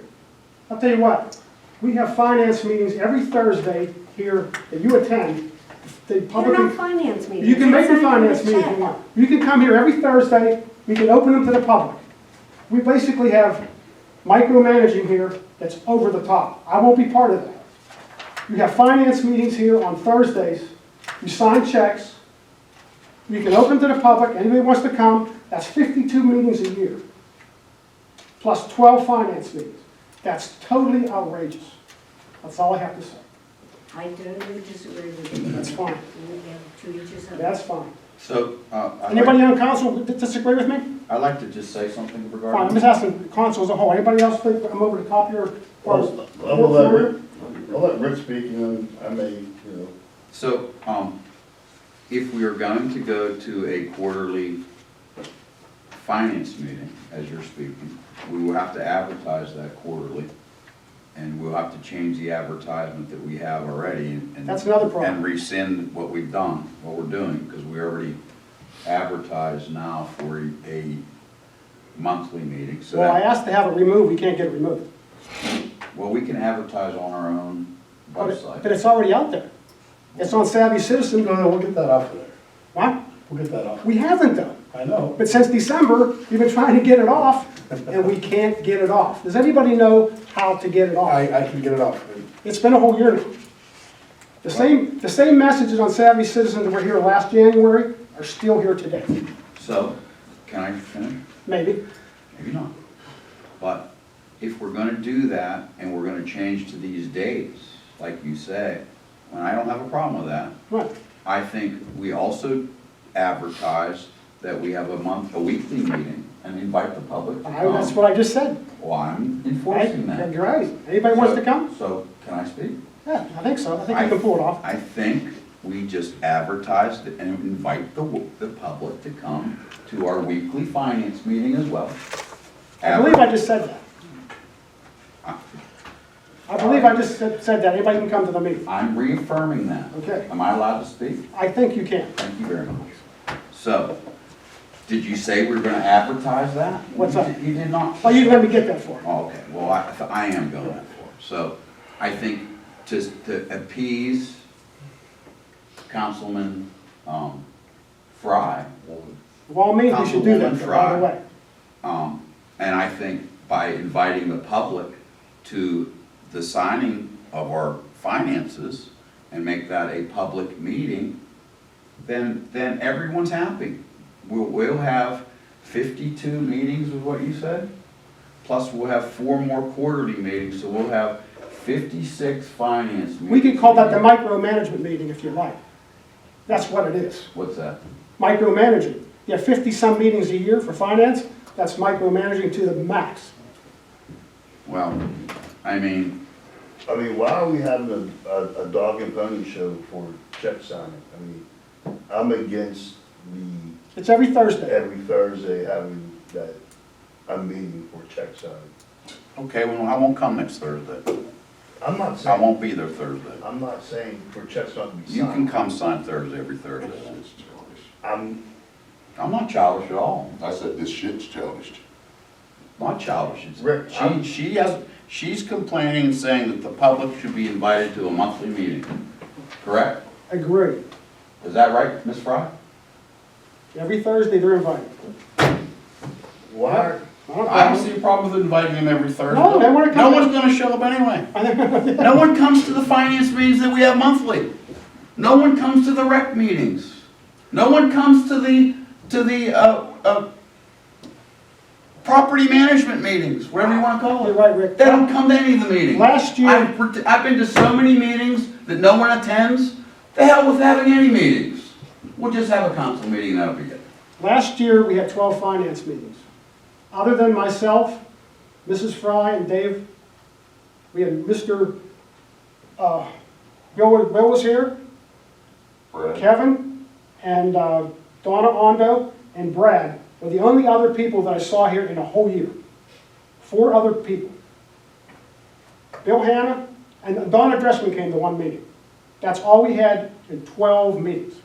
I'll tell you what, we have finance meetings every Thursday here that you attend. The They're public, not finance meetings. you can make a It's not finance in the meeting if you chat. want. You can come here every Thursday, we can open them to the public. We basically have micromanaging here that's over the top. I won't be part of that. You have finance meetings here on Thursdays, you sign checks, you can open to the public, anybody wants to come, that's 52 meetings a year, plus 12 finance meetings. That's totally outrageous. That's all I have to say. I totally disagree with you. That's fine. We have to each his own. That's fine. So, Anybody on council disagree with me? I'd like to just say something Fine, I'm regarding just asking council as a whole. Anybody else think I'm over the top here? I'll let Rick speak and then I may, So, if we are going to go to a quarterly finance meeting, as you're speaking, we will have to advertise that quarterly, and we'll have to change the advertisement that we have already. And That's another problem. And rescind what we've done, what we're doing, because we already advertise now for a monthly meeting, so Well, I that, asked to have it removed, we can't get it removed. well, we can advertise on our own But website. it's already out there. It's on Savvy Citizen. No, we'll get that off of there. What? We'll get that off. We haven't though. I know. But since December, we've been trying to get it off, and we can't get it off. Does anybody know how to get it off? I can get it off. It's been a whole year now. The same messages on Savvy Citizen that were here last January are still here today. So, can I finish? Maybe. Maybe not. But if we're gonna do that, and we're gonna change to these dates, like you say, and I don't have a problem with that, Right. I think we also advertise that we have a weekly meeting and invite the public to come. That's what I just said. Well, I'm enforcing that. You're right. Anybody wants to come? So, can I speak? Yeah, I think so. I think you can pull it off. I think we just advertise and invite the public to come to our weekly finance meeting as well. I believe I just said that. I believe I just said that. Anybody can come to the meeting. I'm reaffirming that. Okay. Am I allowed to speak? I think you can. Thank you very much. So, did you say we were gonna advertise that? What's that? You did not. Oh, you let me get that for. Oh, okay, well, I am going for it. So, I think to appease Councilman Fry. Of all means, we should do that, Councilwoman by the way. And I think by inviting the public to the signing of our finances and make that a public meeting, then everyone's happy. We'll have 52 meetings is what you said, plus we'll have 4 more quarterly meetings, so we'll have 56 finance meetings. We could call that the micromanagement meeting if you like. That's what it is. What's that? Micromanaging. You have 50-some meetings a year for finance, that's micromanaging to the max. Well, I mean, why are we having a dog and pony show for check signing? I'm against It's every Thursday. every Thursday having that. a meeting for check signing. Okay, well, I won't come next Thursday. I'm not I saying, won't be there Thursday. I'm not saying for checks not to be You can signed. come sign Thursday, every Thursday. I'm, I'm not childish at all. I said this shit's childish. Not childish. Rick, I'm- She's complaining and saying that the public should be invited to a monthly meeting, correct? Agree. Is that right, Ms. Fry? Every Thursday, they're invited. why, I don't see a problem with inviting them every Thursday. No, they wanna come. No one's gonna show up anyway. No one comes to the finance meetings that we have monthly. No one comes to the rec meetings. No one comes to the property management meetings, whatever you wanna call You're it. right, Rick. They don't come to any of the meetings. Last year, I've been to so many meetings that no one attends. The hell with having any meetings. We'll just have a council meeting, that'll be it. last year, we had 12 finance meetings. Other than myself, Mrs. Fry, and Dave, we had Mr. Bill was here, Kevin, and Donna Ondo, and Brad were the only other people that I saw here in a whole year. 4 other people. Bill Hanna, and Donna Dressman came to one meeting. That's all we had in 12 meetings.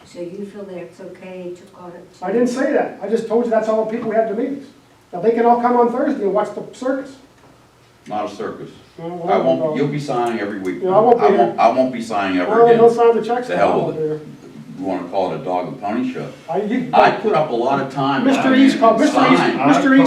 So you feel that it's okay to call it? I didn't say that. I just told you that's all the people we had to meetings. Now, they can all come on Thursday and watch the circus. Not a circus. Well, I won't, you'll be signing every week. Yeah, I won't be here. I won't be signing ever Well, don't again. sign the checks. The hell now, with it. dear. You wanna call it a dog and pony show? You- I put up a lot of time. Mr. East called, Mr. East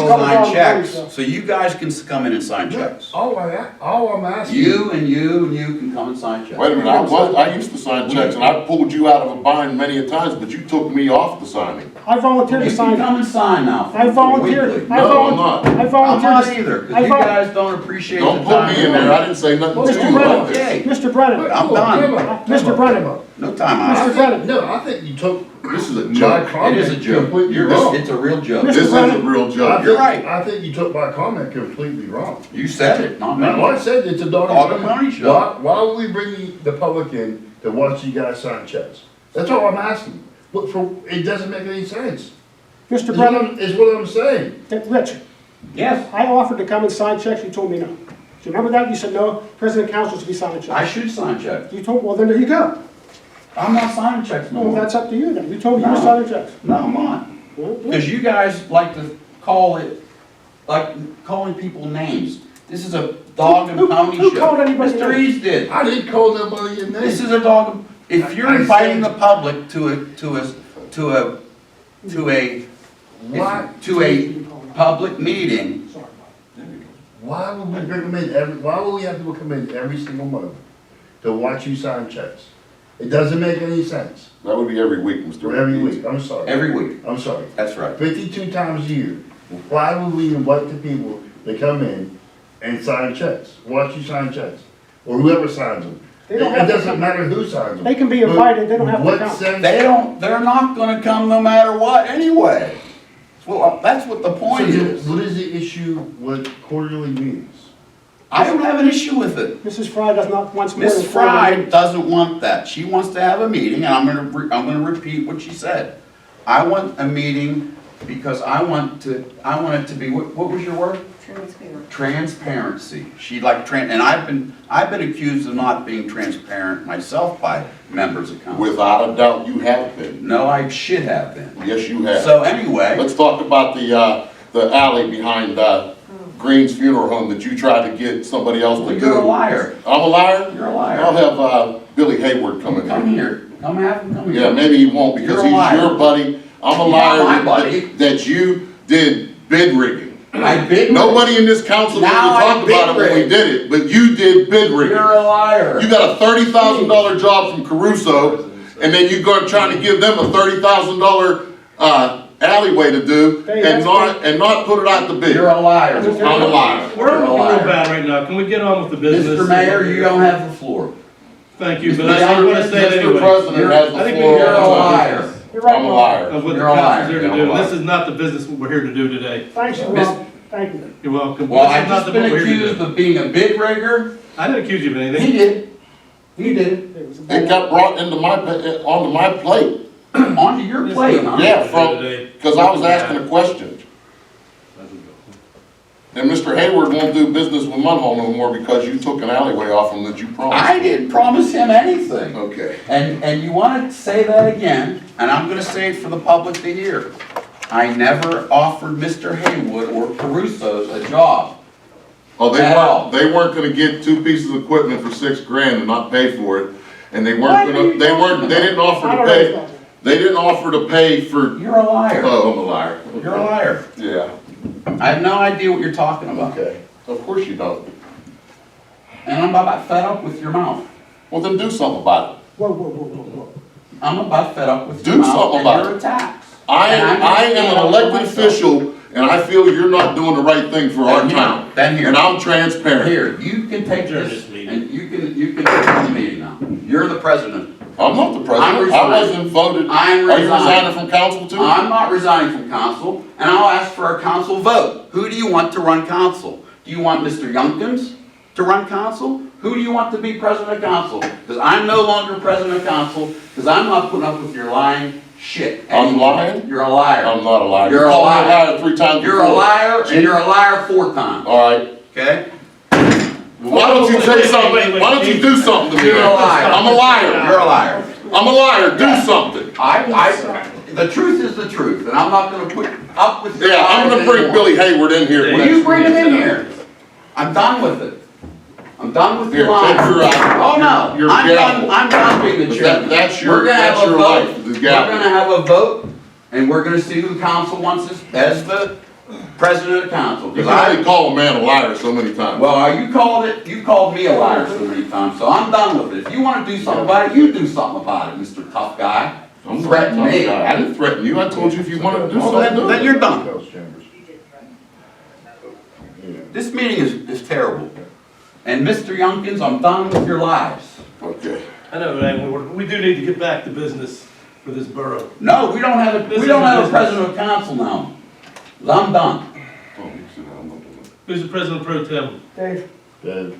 called it Sign all checks, the so you guys can come in and sign checks. all I'm asking. You and you can come and sign checks. Wait a minute, I used to sign checks and I pulled you out of a bind many a times, but you took me off the signing. I volunteered You to can sign. come and sign now. I volunteered. weekly. No, I'm not. I I'm volunteered. not to- either, I because you vol- guys don't appreciate the Don't time. put me in there, I didn't say nothing to Mr. you about this. Okay. Mr. Brennan. I'm done. Mr. Brennan. No time out. Mr. Brennan. No, I think you took This is a my joke. comment It is a joke. completely wrong. It's a real joke. Mr. This is a Brennan. real joke. You're right. I think you took my comment completely wrong. You said it, not Now, like I me. said, it's a dog Dog and and pony show. Why are we bringing the public in to watch you guys sign checks? That's all I'm asking. But it doesn't make any sense. Mr. Brennan, Is what I'm saying. Rich, Yes, I offered to come and sign checks, you told me no. Do you remember that? You said no, President Council should be signing I checks. should sign checks. You told, well, then there you go. I'm not signing checks no Well, more. that's up to you then. You told me you were No. signing checks. No, I'm not. Well, Because you guys like to call it, like calling people names. This is a dog and pony show. who called anybody Mr. names? East did. I didn't call nobody in This name. is a dog, if you're I inviting said- the public Why, to a public meeting, Sorry. why would we bring them in why would we have people come in every single month to watch you sign checks? It doesn't make any sense. That would be every week, Mr. Or every Reeves. week, I'm sorry. every week. I'm sorry. That's right. 52 times a year. Why would we invite the people to come in and sign checks? Watch you sign checks? Or whoever signs them. They It don't have to doesn't come. matter who signs them. They can be invited, they don't have to What come. sense? They're not gonna come no matter what anyway. Well, that's what the point is. What is the issue with quarterly meetings? I don't have an issue with it. Mrs. Fry does not want more than Ms. 4 Fry meetings. doesn't want that. She wants to have a meeting, and I'm gonna repeat what she said. I want a meeting because I want it to be, what was your word? Transparent. Transparency. She like, and I've been accused of not being transparent myself by members of council. Without a doubt, you have been. No, I should have been. Yes, you have. So anyway, Let's talk about the alley behind Green's Funeral Home that you tried to get somebody else to do. you're a liar. I'm a liar? You're a liar. I'll have Billy Hayward come in Come here. here. Come have him come here. Yeah, maybe he won't because You're a he's liar. your buddy. I'm a He's liar not my that- buddy. that you did bid rigging. I bid. Nobody in this council really Now I talked about it when we bid did it, but you did bid rigging. You're a liar. You got a $30,000 job from Caruso, and then you go trying to give them a $30,000 alleyway to do, Hey, and that's not put it out to bid. You're a liar. I'm a liar. We're You're a real liar. bad right now. Can we get on with the business? Mr. Mayor, you don't have the floor. Thank you, but I want to say it Mr. anyway. President has I the think we floor. can You're get a on with liar. business You're right, I'm a Bob. liar. of what the You're a liar. council's here to Yeah, I'm do. a liar. This is not the business we're here to do today. Thanks, Rob. Thank you. You're welcome. Well, This is I've not just the been what we're here to accused do. of being a bid rigger. I didn't accuse you of He anything. did. He did. It got brought onto my plate. Onto your plate, huh? Yeah, Today. because I was asking a question. And Mr. Hayward won't do business with Munhall no more because you took an alleyway off him that you promised. I didn't promise him anything. Okay. And you want to say that again, and I'm gonna say it for the public to hear. I never offered Mr. Haywood or Caruso's a job. Oh, At all. they weren't gonna get 2 pieces of equipment for $6 grand and not pay for it. And they What weren't are gonna, you talking they didn't offer I to don't pay, understand. they didn't offer to pay for, You're a liar. oh, I'm a liar. You're a liar. Yeah, I have no idea what you're talking about. okay. Of course you don't. And I'm about fed up with your mouth. Well, then do something about it. Whoa, whoa, whoa, whoa, whoa. I'm about fed up with Do your mouth something and about your it. attacks. I And I'm gonna am stand an up for elected myself. official, and I feel you're not doing the right thing for our town. Then here. And I'm transparent. Here, you can take Adjourn this, this meeting. and you can take the meeting now. You're the president. I'm not the I'm president. I resigning. wasn't voted. I'm Are you resigning. resigning from council too? I'm not resigning from council, and I'll ask for a council vote. Who do you want to run council? Do you want Mr. Youngkins to run council? Who do you want to be president of council? Because I'm no longer president of council, because I'm not putting up with your lying shit. I'm anymore. lying? You're a liar. I'm not a liar. You're a called me liar. 3 times You're a before. liar, and you're a liar 4 times, All right. okay? Why don't you say something? Why don't you do something to me? You're a liar. I'm a liar. You're a liar. I'm a liar. Do something. The truth is the truth, and I'm not gonna put up with your Yeah, I'm lies gonna bring anymore. Billy Hayward in here. Well, you bring him in here. I'm done with it. I'm done with your Here, lies. take your, Oh, no, your I'm gavel. done, I'm done being the chairman. That's We're gonna have a your vote. life, the We're gavel. gonna have a vote, and we're gonna see who the council wants as the president of council. You 'Cause can only call a man a liar so many times. well, you called me a liar so many times, so I'm done with it. If you wanna do something about it, you do something about it, Mr. Tough Guy. I'm not Threaten a tough me. guy. I didn't threaten you. I told you if you wanted to do Well, something, do then it. you're done. Those chambers. This meeting is terrible. And Mr. Youngkins, I'm done with your lies. Okay. I know, man, we do need to get back to business for this borough. No, we don't have a president of council now. I'm done. Oh, you see that? I'm not doing it. Who's the president pro tem? Dave, Dave.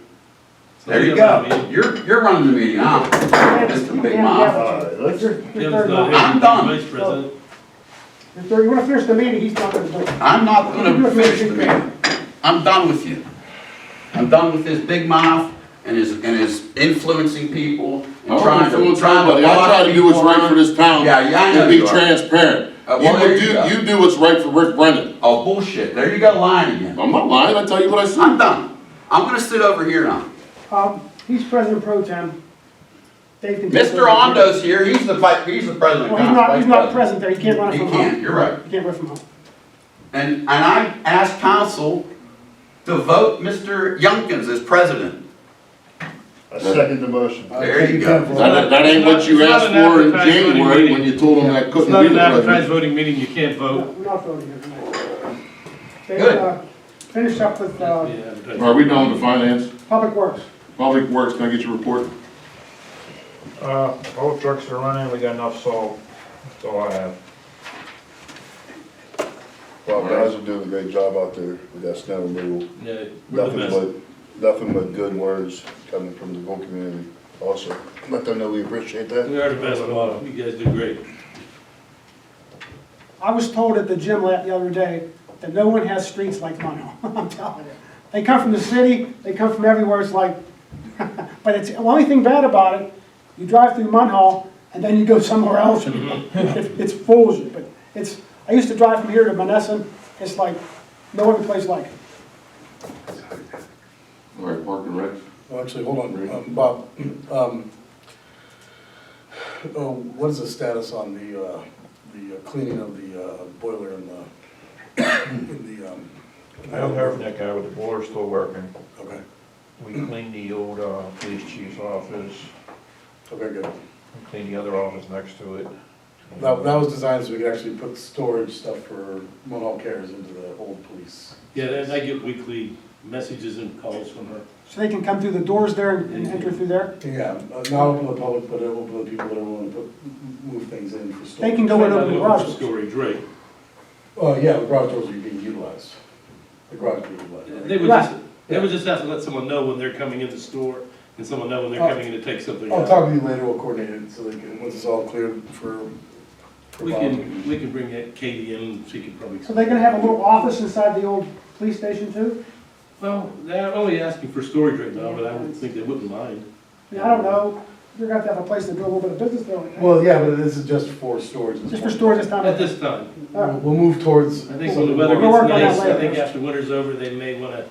There you go. You're running the meeting now, Mr. Big Mouth. All right, let's, you're Tim's third not one. here. I'm done. Vice president. You're third. You wanna finish the meeting, he's not gonna do it. I'm not gonna finish the meeting. I'm done with you. I'm done with his big mouth and his influencing people I and don't trying to influence anybody. I try to do what's right for this town Yeah, I know and be you are. transparent. Well, there you go. You do what's right for Rick Brennan. Oh, bullshit. There you go lying again. I'm not lying. I tell you what I said. I'm done. I'm gonna sit over here now. He's president pro tem. Dave can take Mr. over. Ondo's here. He's the president of Well, council. he's not president there, he can't run it He from can't, home. you're right. He can't run from home. And I asked council to vote Mr. Youngkins as president. I second the motion. There you go. That ain't what you It's not asked an for in advertised voting January meeting. when you told them that It's couldn't not be an the advertised president. voting meeting, you can't No, vote. we're not voting here tonight. Dave, Good. finish up with, Yeah, advertised. Are we done with finance? Public Works. Public Works, can I get your report? Both trucks are running, we got enough salt, that's all I have. Well, guys are doing a great job out there with that snow removal. Yeah, we're the Nothing best. nothing but good words coming from the whole community also. Let them know we appreciate that. We are the best, Bob. You guys do great. I was told at the gym the other day that no one has streets like Munhall. I'm telling you. They come from the city, they come from everywhere, it's like, but it's, the only thing bad about it, you drive through Munhall and then you go somewhere else and it fools you. But it's, I used to drive from here to Menneson, it's like no other place like it. All right, Park and Rec. Oh, actually, hold on, Bob. What is the status on the cleaning of the boiler in the, I haven't heard from that guy, but the boiler's still working. okay, We cleaned the old police chief's office, okay, good. we cleaned the other office next to it. That was designed so we could actually put storage stuff for Munhall Cares into the old police. Yeah, and I get weekly messages and calls from her. So they can come through the doors there and enter through there? Yeah, not open to the public, but open to the people that are willing to move things in for storage. They can go in over the garage doors. Storage, right. Yeah, the garage doors are being utilized. The garage being utilized. They would just have to let someone know when they're coming in the store and someone know when they're coming in to take something I'll out. talk to you later, we'll coordinate it so they can, once it's all cleared for We can bring that Katie in, she could probably. So they're gonna have a little office inside the old police station too? Well, they're only asking for storage right now, but I would think they wouldn't mind. I don't know, you're gonna have to have a place to do a little bit of business there. right? Well, yeah, but this is just for storage. Just for storage this time? At this time. We'll move towards. I think when the weather We'll work gets on that nice, I later. think after winter's over, they may wanna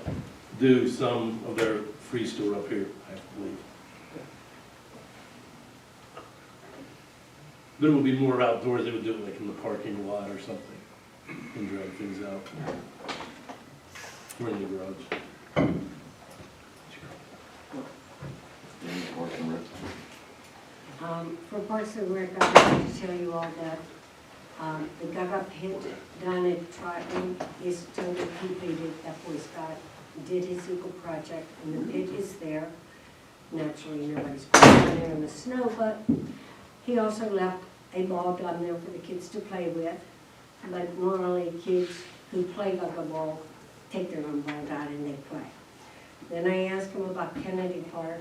do some of their free store up here, I believe. But it would be more outdoors, they would do it like in the parking lot or something, and drag things out. Or in the garage. For Parks and Rec, I wanted to tell you all that the Gaga pit down at Triton is totally completed. That boy Scott did his Eagle project, and the pit is there. Naturally, nobody's playing there in the snow, but he also left a ball down there for the kids to play with. But normally, kids who play Gaga ball take their own ball down and they play. Then I asked him about Kennedy Park,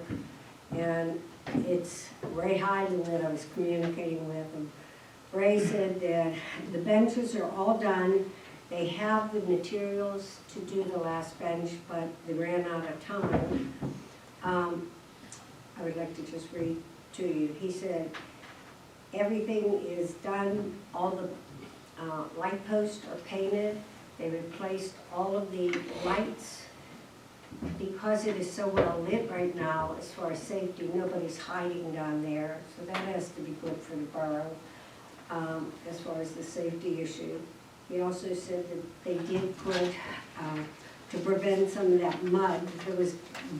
and it's Ray Hyden that I was communicating with him. Ray said that the benches are all done. They have the materials to do the last bench, but they ran out of time. I would like to just read to you. He said, everything is done, all the light posts are painted. They replaced all of the lights. Because it is so well lit right now, as far as safety, nobody's hiding down there, so that has to be good for the borough, as far as the safety issue. He also said that they did put, to prevent some of that mud that was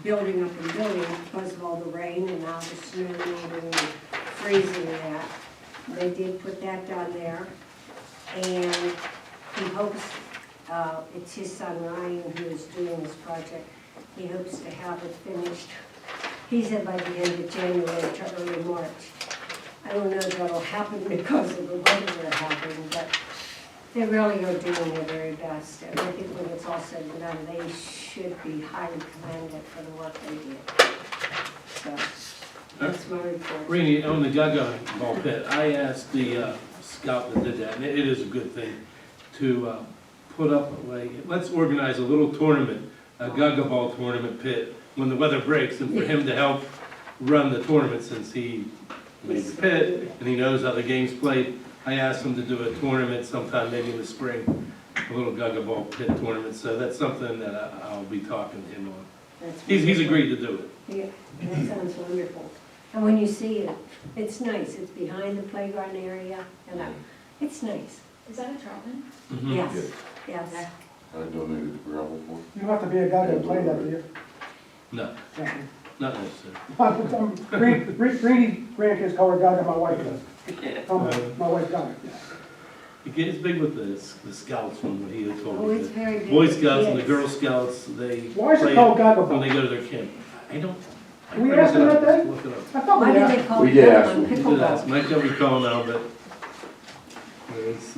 building up and building because of all the rain and now the snow moving and freezing and that. They did put that down there, and he hopes, it's his son Ryan who is doing this project. He hopes to have it finished, he said, by the end of January to early March. I don't know if that'll happen because of the weather that happened, but they really are doing their very best. And I think when it's all said and done, they should be highly commended for the work they did. So, that's my report. Rainey, on the Gaga ball pit, I asked the scout that did that, and it is a good thing, to put up, like, let's organize a little tournament, a Gaga ball tournament pit, when the weather breaks, and for him to help run the tournament since he made the pit, and he knows how the game's played. I asked him to do a tournament sometime, maybe in the spring, a little Gaga ball pit tournament, so that's something that I'll be talking to him on. He's agreed to do it. Yeah, that sounds wonderful. And when you see it, it's nice. It's behind the playground area, and it's nice. Is that a Troutman? Yes, yes. I donated the gravel for You don't have to be a guy to play that, do you? No, Yeah. not necessarily. Greeny grandkids call her Gaga, my wife does. My wife got it. It gets big with the scouts from what he had told Oh, me. it's very big. Boy Scouts and the Yes. Girl Scouts, they Why is it play called Gaga when ball? they go to their camp. I don't. We asked them that day? Look it up. I thought Why we do asked. they call We it did that ask on them. You did ask, pickleball? I can't recall now, but there's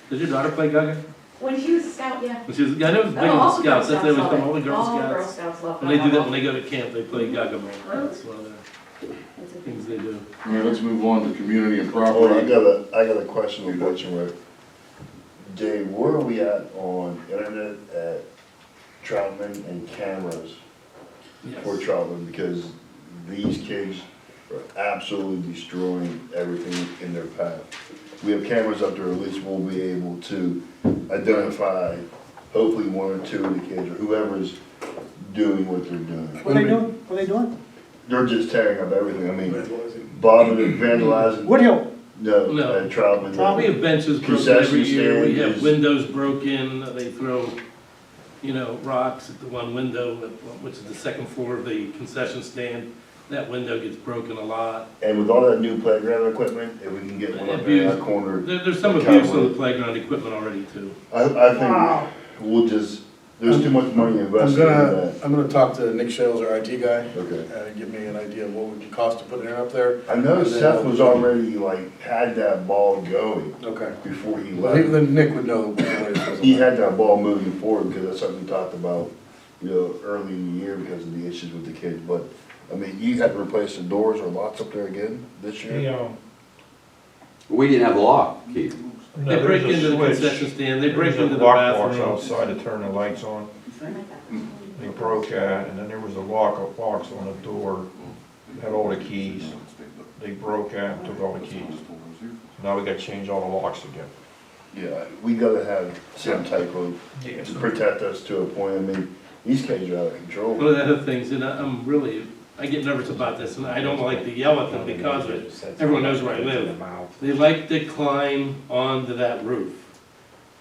does your daughter play Gaga? When she was a scout, yeah. When she was, I know it was big Oh, with all the the Girl Scouts, that's they Scouts always come, love all the it. Girl All the Girl Scouts. Scouts love When they do that, Gaga when they go to camp, they play Gaga ball. That's one of the It's a big- things they do. All right, let's move on to community and Oh, I property. got a question on Parks and Rec. Dave, where are we at on internet at Troutman and cameras for Yes. Troutman? Because these kids are absolutely destroying everything in their path. We have cameras up there, at least we'll be able to identify hopefully one or two of the kids or whoever's doing what they're doing. What are they doing? What are they doing? They're just tearing up everything. I mean, bombing and vandalizing. Woodhill. No, No. at Troutman. We have benches broken Concession every year, we stand have is- windows broken, they throw, rocks at the one window, which is the second floor of the concession stand. That window gets broken a lot. And with all that new playground equipment, if we can get one up there in that corner. There's some like abuse Cowboy. of the playground equipment already too. I Wow. think we'll just, there's too much money invested in that. I'm gonna talk to Nick Shales, our IT guy, Okay. give me an idea of what would it cost to put it up there. I know And then Seth was already had that ball going Okay. before he Well, left. then Nick would know what it was. He had that ball moving forward because that's something we talked about, early in the year because of the issues with the kids. But, I mean, you had to replace the doors or locks up there again this year? We didn't have the lock, Keith. No, They break there's a into the switch. concession stand, they break There's a into the lock box bathroom. outside to turn the lights on. They broke that, and then there was a box on the door, had all the keys. They broke that and took all the keys. Now we gotta change all the locks again. Yeah, we gotta have some type of, Yeah. to protect us to a point. I mean, these kids are out of control. One of the other things, and I get nervous about this, and I don't like to yell at them because of it. Everyone knows where I live. They like to climb onto that roof.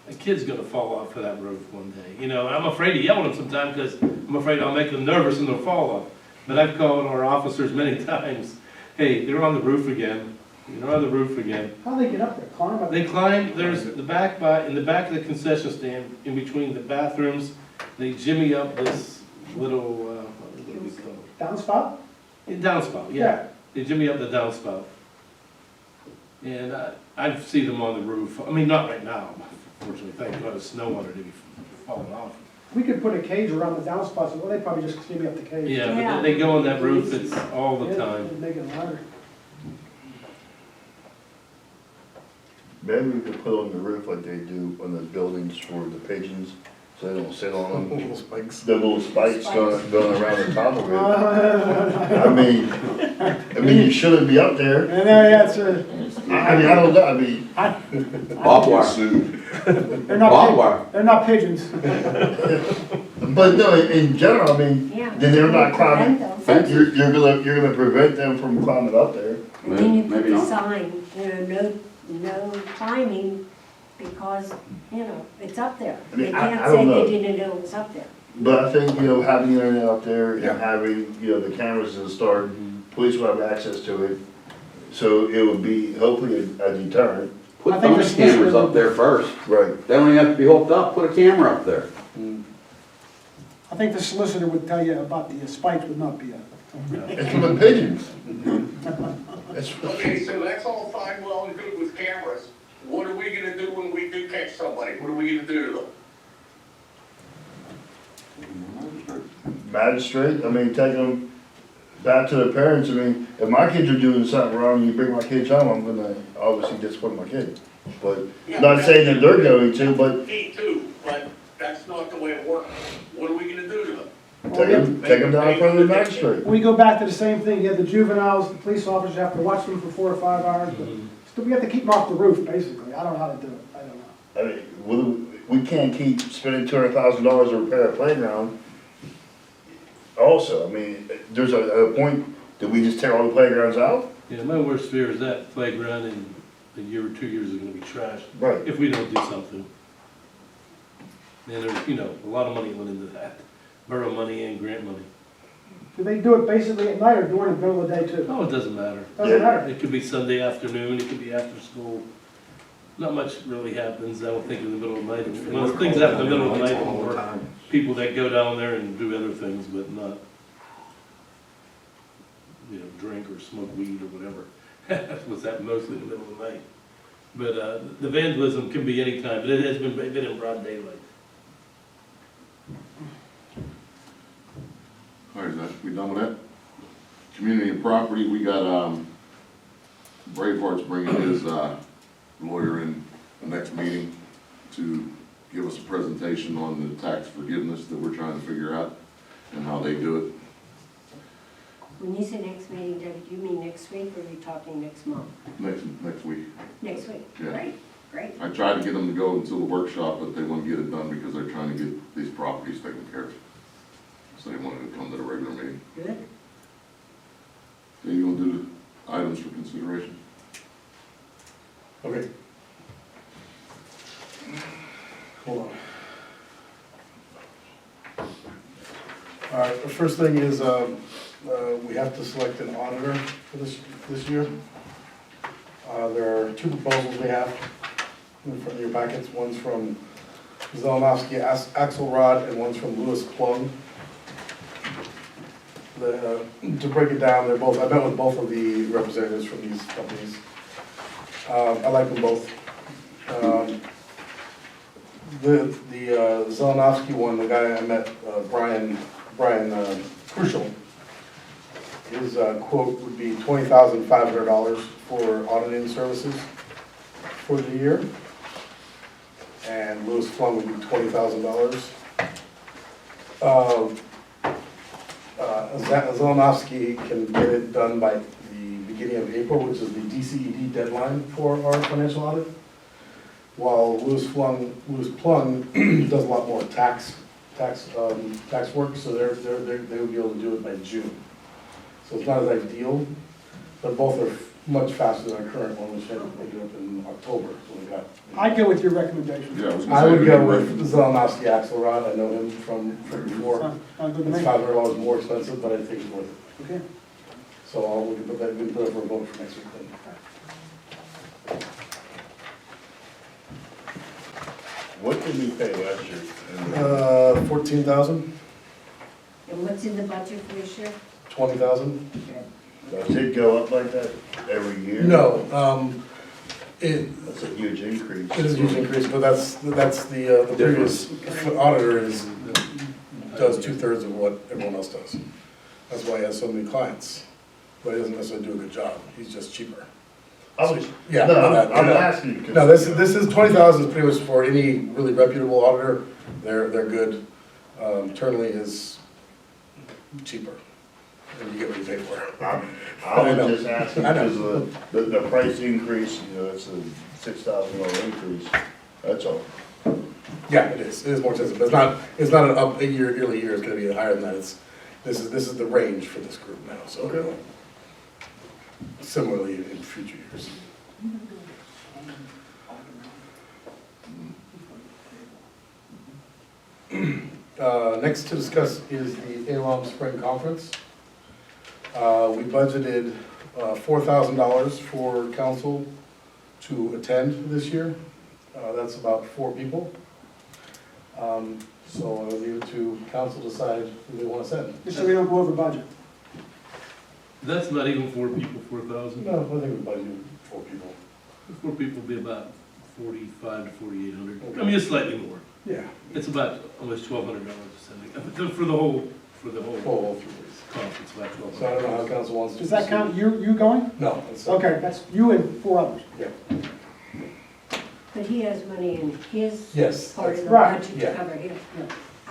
A kid's gonna fall off of that roof one day, you know, and I'm afraid to yell at them sometimes because I'm afraid I'll make them nervous and they'll fall off. But I've called our officers many times, hey, they're on the roof again, they're on the roof again. How do they get up there? Climb up? They climb, there's in the back of the concession stand, in between the bathrooms, they jimmy up this little, what do we call it? Downspout? Downspout, yeah. They jimmy up the downspout. And I see them on the roof, I mean, not right now, fortunately, thank God, it's snow under, they'd be falling off. We could put a cage around the downspouts, well, they probably just shimmy up the cage. Yeah, but they go on that roof, it's all the time. It'd make it louder. Maybe we could put on the roof like they do on the buildings for the pigeons, so they don't sit on them. Little spikes. The little spikes going around the top of it. I mean, you shouldn't be up there. And yeah, it's I don't know, I mean. Barbed wire. they're Barbed wire. not, they're not pigeons. But no, in general, I mean, Yeah. then they're not climbing. Fences. You're gonna prevent them from climbing up there. And then you put Maybe the not. sign, no climbing, because, it's up there. I mean, They I can't don't say know. they didn't know it was up there. But I think, having the internet up there and having, the cameras and start, police will have access to it. So it would be hopefully a deterrent. Put I think those the cameras up there first. Right. They don't even have to be hooked up, put a camera up there. I think the solicitor would tell you about the spikes would not be a. It's for the pigeons. It's Okay, so that's all fine, well and good with cameras. What are we gonna do when we do catch somebody? What are we gonna do to them? magistrate, I mean, take them back to their parents. I mean, if my kids are doing something wrong, you bring my kids home, I'm gonna obviously discipline my kid. But, not saying that they're going to, but Me too, but that's not the way it works. What are we gonna do to them? take them down in front of the magistrate. We go back to the same thing, you have the juveniles, the police officers have to watch them for 4 or 5 hours, but still we have to keep them off the roof, basically. I don't know how to do it, I don't know. I mean, we can't keep spending $200,000 to repair a playground. Also, I mean, there's a point that we just tear all the playgrounds out? Yeah, my worst fear is that playground in a year or 2 years is gonna be trashed. Right. If we don't do something. And there's, a lot of money went into that, borough money and grant money. Do they do it basically at night or during the middle of the day too? Oh, it doesn't matter. Doesn't matter. It could be Sunday afternoon, it could be after school. Not much really happens, I don't think, in the middle of the night. When things happen in the middle of the night, All the or time. people that go down there and do other things, but not, drink or smoke weed or whatever. That's what's happened mostly in the middle of the night. But, the vandalism can be any time, but it has been in broad daylight. All right, Zach, we done with that? Community and property, we got, Braveheart's bringing his, lawyer in the next meeting to give us a presentation on the tax forgiveness that we're trying to figure out and how they do it. When you say next meeting, David, you mean next week or are you talking next month? Next week. Next week? Yeah. Great, great. I tried to get them to go until the workshop, but they wouldn't get it done because they're trying to get these properties taken care of. So they wanted to come to the regular meeting. Good. So you gonna do the items for consideration? Okay. Hold on. All right, the first thing is, we have to select an auditor for this year. There are 2 proposals we have in front of your packets. One's from Zelenowski Axelrod and one's from Lewis Plum. To break it down, I met with both of the representatives from these companies. I like them both. The Zelenowski one, the guy I met, Brian Crucial, his quote would be $20,500 for auditing services. for the year. And Lewis Flung would be $20,000. Zelenovsky can get it done by the beginning of April, which is the DCED deadline for our financial audit. While Lewis Plung does a lot more tax work, so they would be able to do it by June. So it's not as ideal, but both are much faster than our current one, which had to do up in October. So we got. I'd go with your recommendation. Yeah, I would go with Zelenovsky Axelrod. I know him from before. Sounds good to It's me. $500 more expensive, but I think it's worth it. Okay. So we can put that, we can put it for a vote for next week then. What did we pay last year? 14,000, And what's in the budget for this year? 20,000? Does it go up like that every year? No, That's a huge increase. it is a huge increase, but that's the previous auditor does 2/3 of what everyone else does. That's why he has so many clients, but he doesn't necessarily do a good job, he's just cheaper. Yeah. No, I'm asking because. No, this is 20,000 is pretty much for any really reputable auditor, they're good. Turnley is cheaper, and you get what you pay for. I was just asking I know. because the price increase, it's a $6,000 increase, that's all. Yeah, it is more expensive, but it's not an up a yearly year, it's gonna be higher than that, this is the range for this group now, so. Okay. Similarly in future years. Next to discuss is the ALOM Spring Conference. We budgeted $4,000 for council to attend this year. That's about 4 people. So I'll leave it to council to decide who they want to send. Just so we don't go over budget. That's not even 4 people, 4,000. No, I think we budgeted 4 people. 4 people would be about 4,500 to 4,800. I mean, it's slightly more. Yeah. It's about almost $1,200 for the whole All 3 days. conference, about $1,200. So I don't know how council wants to. Does that count you going? No. It's Okay, that's you and 4 others. Yeah. But he has money in his Yes. part of the Right. budget Yeah. to cover him.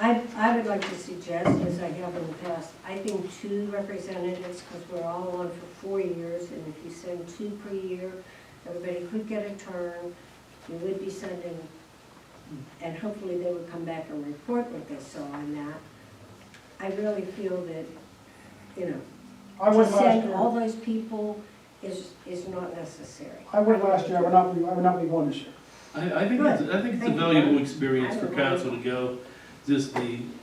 I would like to suggest, as I have in the past, I think 2 representatives, because we're all on for 4 years, and if you send 2 per year, everybody could get a turn. You would be sending, and hopefully they would come back and report what they saw on that. I really feel that, I to went last send year. all those people is not necessary. I went last year, I would not be going this year. I think it's a valuable experience for council to go,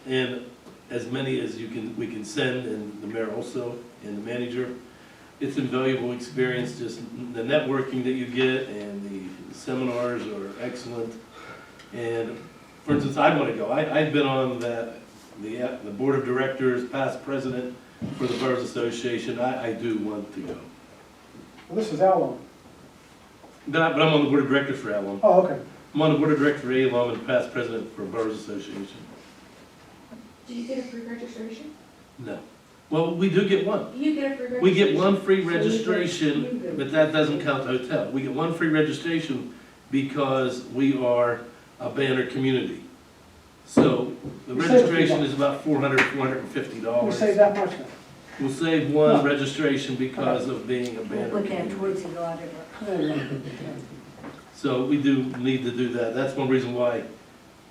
and as many as we can send, and the mayor also, and the manager. It's a valuable experience, just the networking that you get, and the seminars are excellent. And, for instance, I want to go, I've been on the board of directors, past president for the Boroughs Association, I do want to go. Well, this is Alum. But I'm on the board of directors for Alum. Oh, okay. I'm on the board of directors for Alum and past president for Boroughs Association. Do you get a free registration? No. Well, we do get one. You get a free registration? We get one free So you registration, get- but that doesn't count the hotel. We get one free registration because we are a banner community. So the You save registration $50. is about $400, $450. We save that much then. We'll save one registration because of being a We'll banner put that community. towards the auditor. So we do need to do that. That's one reason why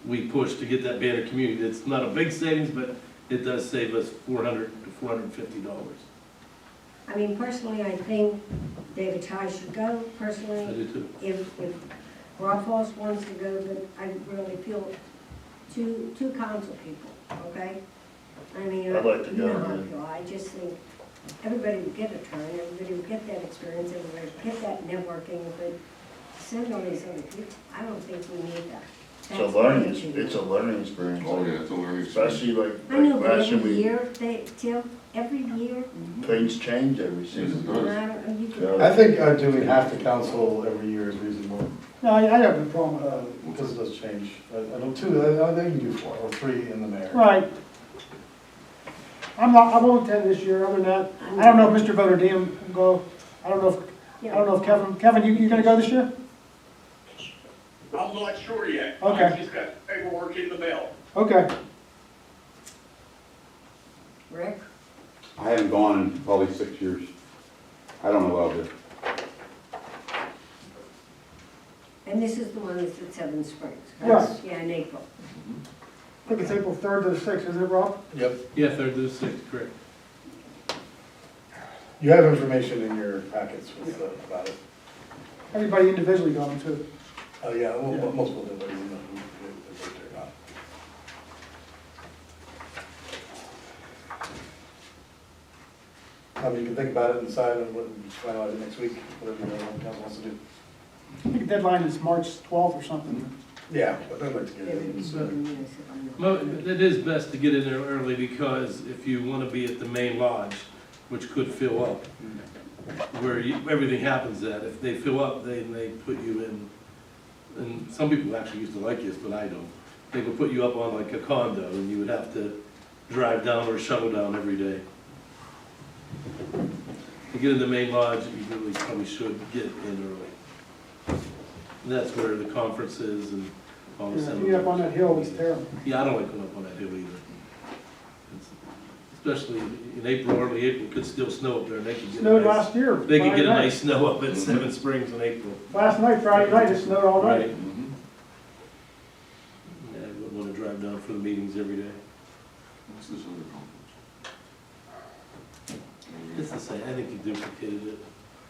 we push to get that banner community. It's not a big savings, but it does save us $400 to $450. I mean, personally, I think David Ty should go, I personally. do too. If Broad Falls wants to go, but I really feel two council people, okay? I mean, I'd like to you go, know how I man. feel. I just think everybody would get a turn, everybody would get that experience, everybody would get that networking, but send all these other people, I don't think we need that. It's a learning experience. Oh, yeah, it's a learning experience. Especially like I know, but last year, every year, every year, things change every season. and I don't know, you can. I think doing half the council every year is reasonable, No, I have no problem with that. because it does change. I don't, 2, I think you can do 4 or 3 in the mayor. Right. I won't attend this year, other than that, I don't know if Mr. Voter Diem will go, I don't know if Kevin, you gonna go this year? I'm not sure yet. Okay. I just got paperwork in the mail. Okay. Rick? I haven't gone in probably 6 years. I don't know about this. And this is the one that's at Seven Springs, right? Right. Yeah, in April. I think it's April 3rd to the 6th, isn't it, Rob? Yep. Yeah, 3rd to the 6th, correct. You have information in your packets with, about it. Everybody individually got them too. Oh, yeah, well, most people do, but you know, if they're not. I mean, you can think about it and decide on what, finalize it next week, whatever the council wants to do. I think the deadline is March 12th or something. Yeah, but I'd like to get it in Everything's sooner. in municipal. Well, it is best to get in there early because if you want to be at the main lodge, which could fill up, where everything happens at, if they fill up, they put you in, and some people actually used to like this, but I don't. They would put you up on like a condo and you would have to drive down or shuttle down every day. To get in the main lodge, you really probably should get in early. And that's where the conference is and all the Yeah, seminars. being up on that hill is terrible. Yeah, I don't like going up on that hill either. It's- Especially in April, early April, it could still snow up there, and they could get a Snowed nice, last year. they could Friday get a night. nice snow up at Seven Springs in April. Last night, Friday night, it snowed all night. Right. Yeah, I wouldn't want to drive down for the meetings every day. What's this other It's the same, I think you duplicated it.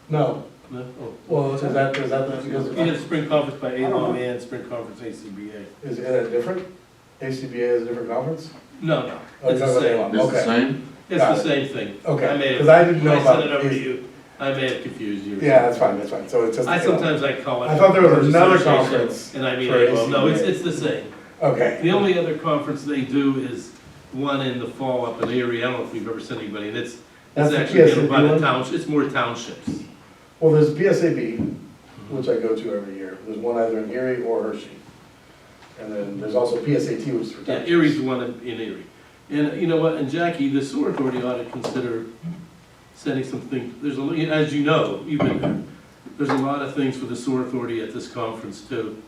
No, No? Oh. well, is that because, You had spring conference by ALOM and spring conference ACBA. is it different? ACBA is a different conference? No, no, Oh, it's you're the talking same. about This is the Okay. same? It's Got the it. same thing. Okay, I may have- 'cause I didn't know when about I sent it over to AC you, I may have confused you. Yeah, that's fine, so it's just. I sometimes I call it. I thought there was another Association, conference And I mean, for well, no, ACBA. it's the same. Okay. The only other conference they do is one in the fall up in Erie. I don't know if you've ever sent anybody, and it's That's the actually handled by the PSAB one? township, it's more townships. Well, there's PSAB, which I go to every year. There's one either in Erie or Hershey. And then there's also PSAT, which is for Yeah, townships. Erie's the one in Erie. And you know what, and Jackie, the sewer authority ought to consider sending some things, there's a, as you know, you've been there, there's a lot of things for the sewer authority at this conference too.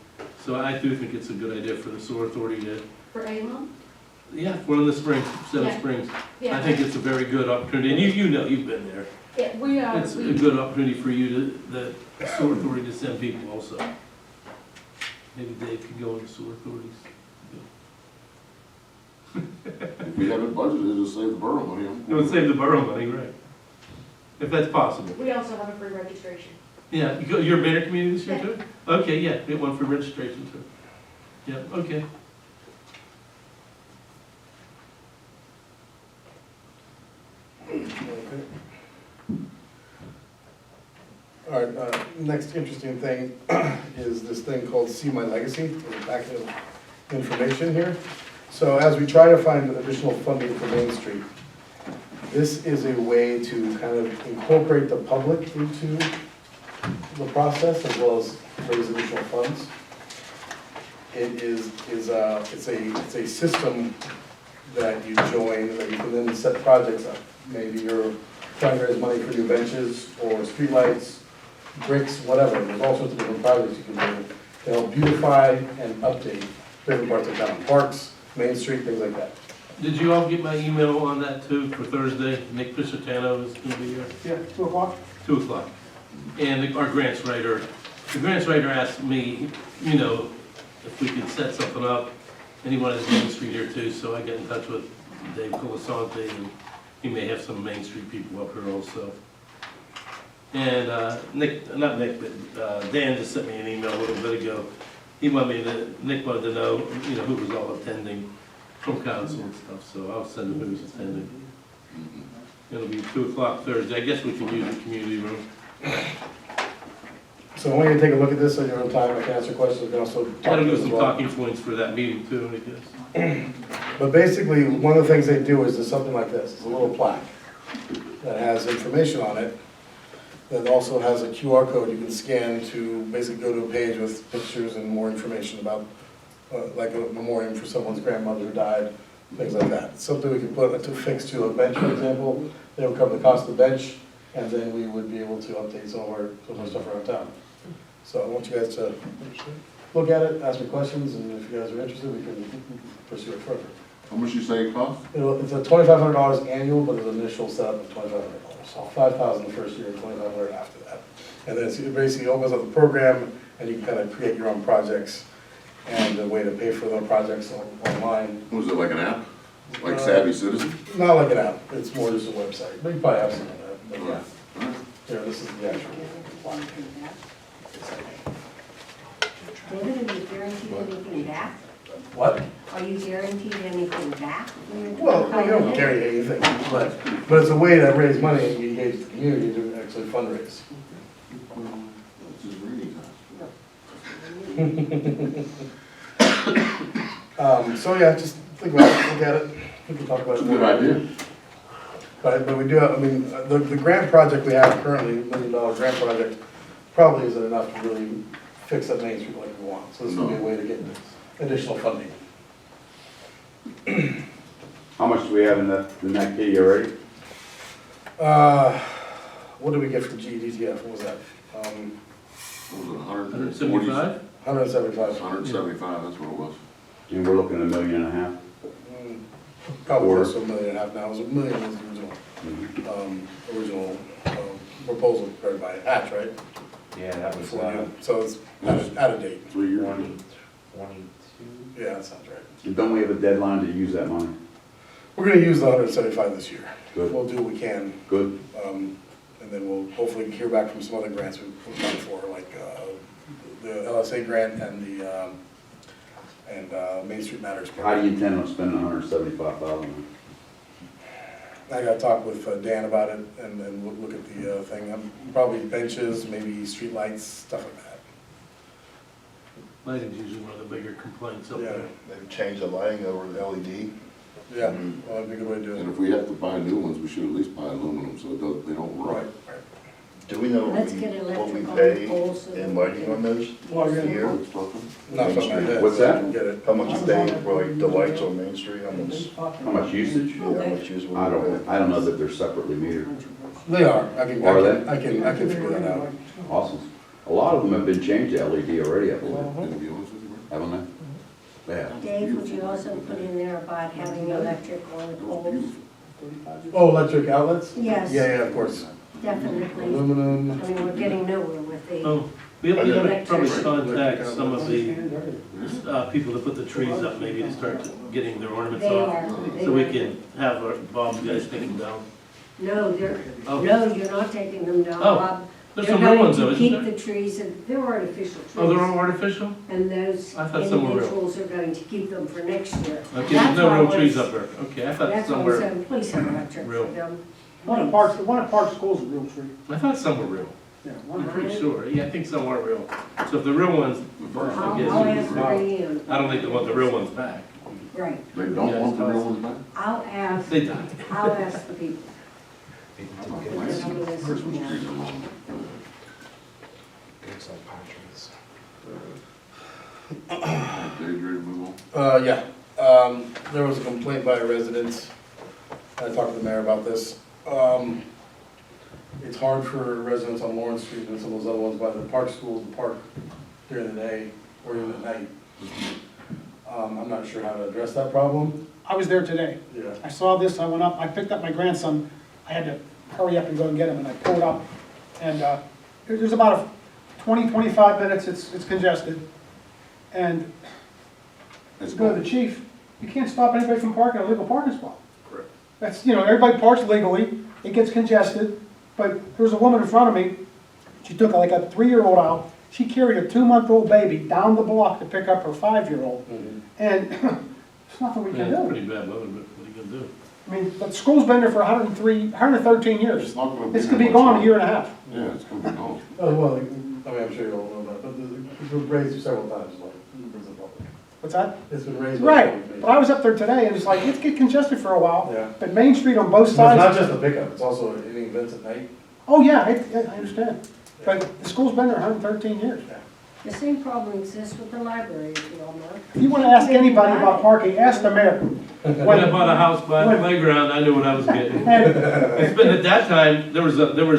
So I do think it's a good idea for the sewer authority to, For ALOM? yeah, one in the spring, Seven Yeah. Springs. Yeah. I think it's a very good opportunity, and you know, you've been there. Yeah, we, It's a good opportunity for you to, the sewer authority to send people also. Maybe Dave could go in the sewer authorities. If we have it budgeted, it'll save the borough money. It would save the borough money, right? If that's possible. we also have a free registration. Yeah, you're a banner community this year Yeah. too? Okay, yeah, get one for registration too. Yeah, okay. Okay. All right, next interesting thing is this thing called See My Legacy, there's a packet of information here. So as we try to find additional funding for Main Street, this is a way to kind of incorporate the public into the process as well as raise additional funds. It's a system that you join, that you can then set projects up. Maybe you're trying to raise money for new benches or streetlights, bricks, whatever. There's all sorts of different projects you can do to help beautify and update different parts of town, parks, Main Street, things like that. Did you all get my email on that too for Thursday? Nick Piscitano is gonna be here. Yeah, 2 o'clock. 2 o'clock. And our grants writer, the grants writer asked me, you know, if we could set something up, and he wanted Main Street here too, so I got in touch with Dave Colasante, and he may have some Main Street people up here also. And Dan just sent me an email a little bit ago. Nick wanted to know, you know, who was all attending from council and stuff, so I'll send him who's attending. It'll be 2 o'clock Thursday. I guess we can use the community room. So I want you to take a look at this on your own time, I can answer questions, we can also talk Gotta to do you as some well. talking points for that meeting too, I guess. But basically, one of the things they do is there's something like this, it's a little plaque that has information on it, that also has a QR code you can scan to basically go to a page with pictures and more information about, like a memoriam for someone's grandmother who died, things like that. It's something we can put to fix to a bench, for example, they would cover the cost of the bench, and then we would be able to update some of our stuff around town. So I want you guys to look look at it, ask me questions, and if you guys are interested, we can pursue it further. How much you say it costs? It's a $2,500 annual, but the initial setup is $2,500. So $5,000 the first year, $2,500 after that. And then it basically opens up the program, and you can kind of create your own projects and a way to pay for the projects online. Was it like an app? Like Savvy Citizen? Not like an app, it's more just a website, but you probably have something like that, but yeah. Alright. Here, this is the actual. David, are you guaranteed anything back? What? Are you guaranteed anything back? Well, we don't carry anything, but it's a way to raise money and engage the community to actually fundraise. This is reading time. So yeah, just think about it, look at it, we can talk about it. It's a good idea. But we do have, I mean, the grant project we have currently, $1 million grant project, probably isn't enough to really fix up Main Street like we want. So this would be a way to get additional funding. How much do we have in that kitty already? What did we get from GDTF, what was that? What was it, 175? 175. 175, that's what it was. And we're looking at $1.5 million. Probably close to $1.5 million now, it was $1 million was the original proposal prepared by Hatch, right? Yeah, that was, So it's out of date. 3 years. 2022. Yeah, that sounds right. Don't we have a deadline to use that money? We're gonna use the 175 this year. Good. We'll do what we can, Good. and then we'll hopefully hear back from some other grants we've applied for, like the LSA grant and the Main Street Matters. How do you intend on spending $175,000? I gotta talk with Dan about it and look at the thing. Probably benches, maybe street lights, stuff like that. Lighting's usually one of the bigger complaints up Yeah, there. Maybe change the lighting over to LED. yeah, well, that'd be a good way to do And it. if we have to buy new ones, we should at least buy aluminum so they don't Right, rot. right. Do we know Let's get what we electric on pay the poles so in that lighting we on those? Well, a you're year? Not something like that. What's so that? I can Get it. How much you pay for like the lights on Main Street? How How much usage? much use would I don't know that they're separately metered. They are. I can figure that out. Awesome. A lot of them have been changed to LED already, I believe. To be honest with you, Rick. Haven't they? They have. Dave, would you also put in there about having electric on the poles? Oh, electric outlets? Yes. Yeah, of course. Definitely. I Aluminum. mean, we're getting nowhere with the, Oh, we gotta probably Electric. contact some of the people that put the trees up, maybe to start getting their ornaments they off. are. So we can have our Bob's guys take them down. No, Oh. no, you're not taking them down, Oh, Bob. There's They're some real ones though, going to isn't keep there? the trees, and they're artificial trees. Oh, they're all artificial? And those I thought some were real. individuals are going to keep them for next year. Okay, there's no real trees up there. Okay, I thought That's some what I'm were, saying, please have electric for real. them. The one at Park School's a real tree. I thought some were real. Yeah, I'm pretty sure. Yeah, I think some are real. So if the real ones, I I'll guess. ask Marianne. I don't think they want the real ones back. Right, They don't want the real ones back? I'll ask They died. the people. Christmas trees are long. Looks like pine trees. Dave, you ready to move on? Yeah. There was a complaint by a resident. I talked to the mayor about this. It's hard for residents on Lawrence Street and some of those other ones by the park schools to park during the day or even at night. I'm not sure how to address that problem. I was there today. Yeah. I saw this, I went up, I picked up my grandson, I had to hurry up and go and get him, and I pulled up, and there's about 20, 25 minutes, it's congested, and It's go to gone. the chief, you can't stop anybody from parking a legal parking spot. Correct. That's, everybody parks legally, it gets congested, but there was a woman in front of me, she took like a 3-year-old out, she carried a 2-month-old baby down the block to pick up her 5-year-old, and there's nothing we Yeah, can it's do. pretty bad weather, but what are you gonna do? I mean, the school's been there for 113 years. It's not gonna be. It's gonna be there gone much a year and a half. longer. Yeah, it's gonna be gone. Oh, well, I mean, I'm sure you all know that, but it's been raised several times, like, members of the public. What's that? It's been raised. by the Right, public. but I was up there today and it's like, it's get congested for a while. Yeah. But Main Street on both It's not sides. just the pickup, it's also any events at night. Oh, yeah, I understand. But the school's been there 113 years. Yeah. The same problem exists with the library, if you all know. If you wanna ask anybody about parking, ask the mayor. When I bought a house by the playground, I knew what I was getting. And At that time, there was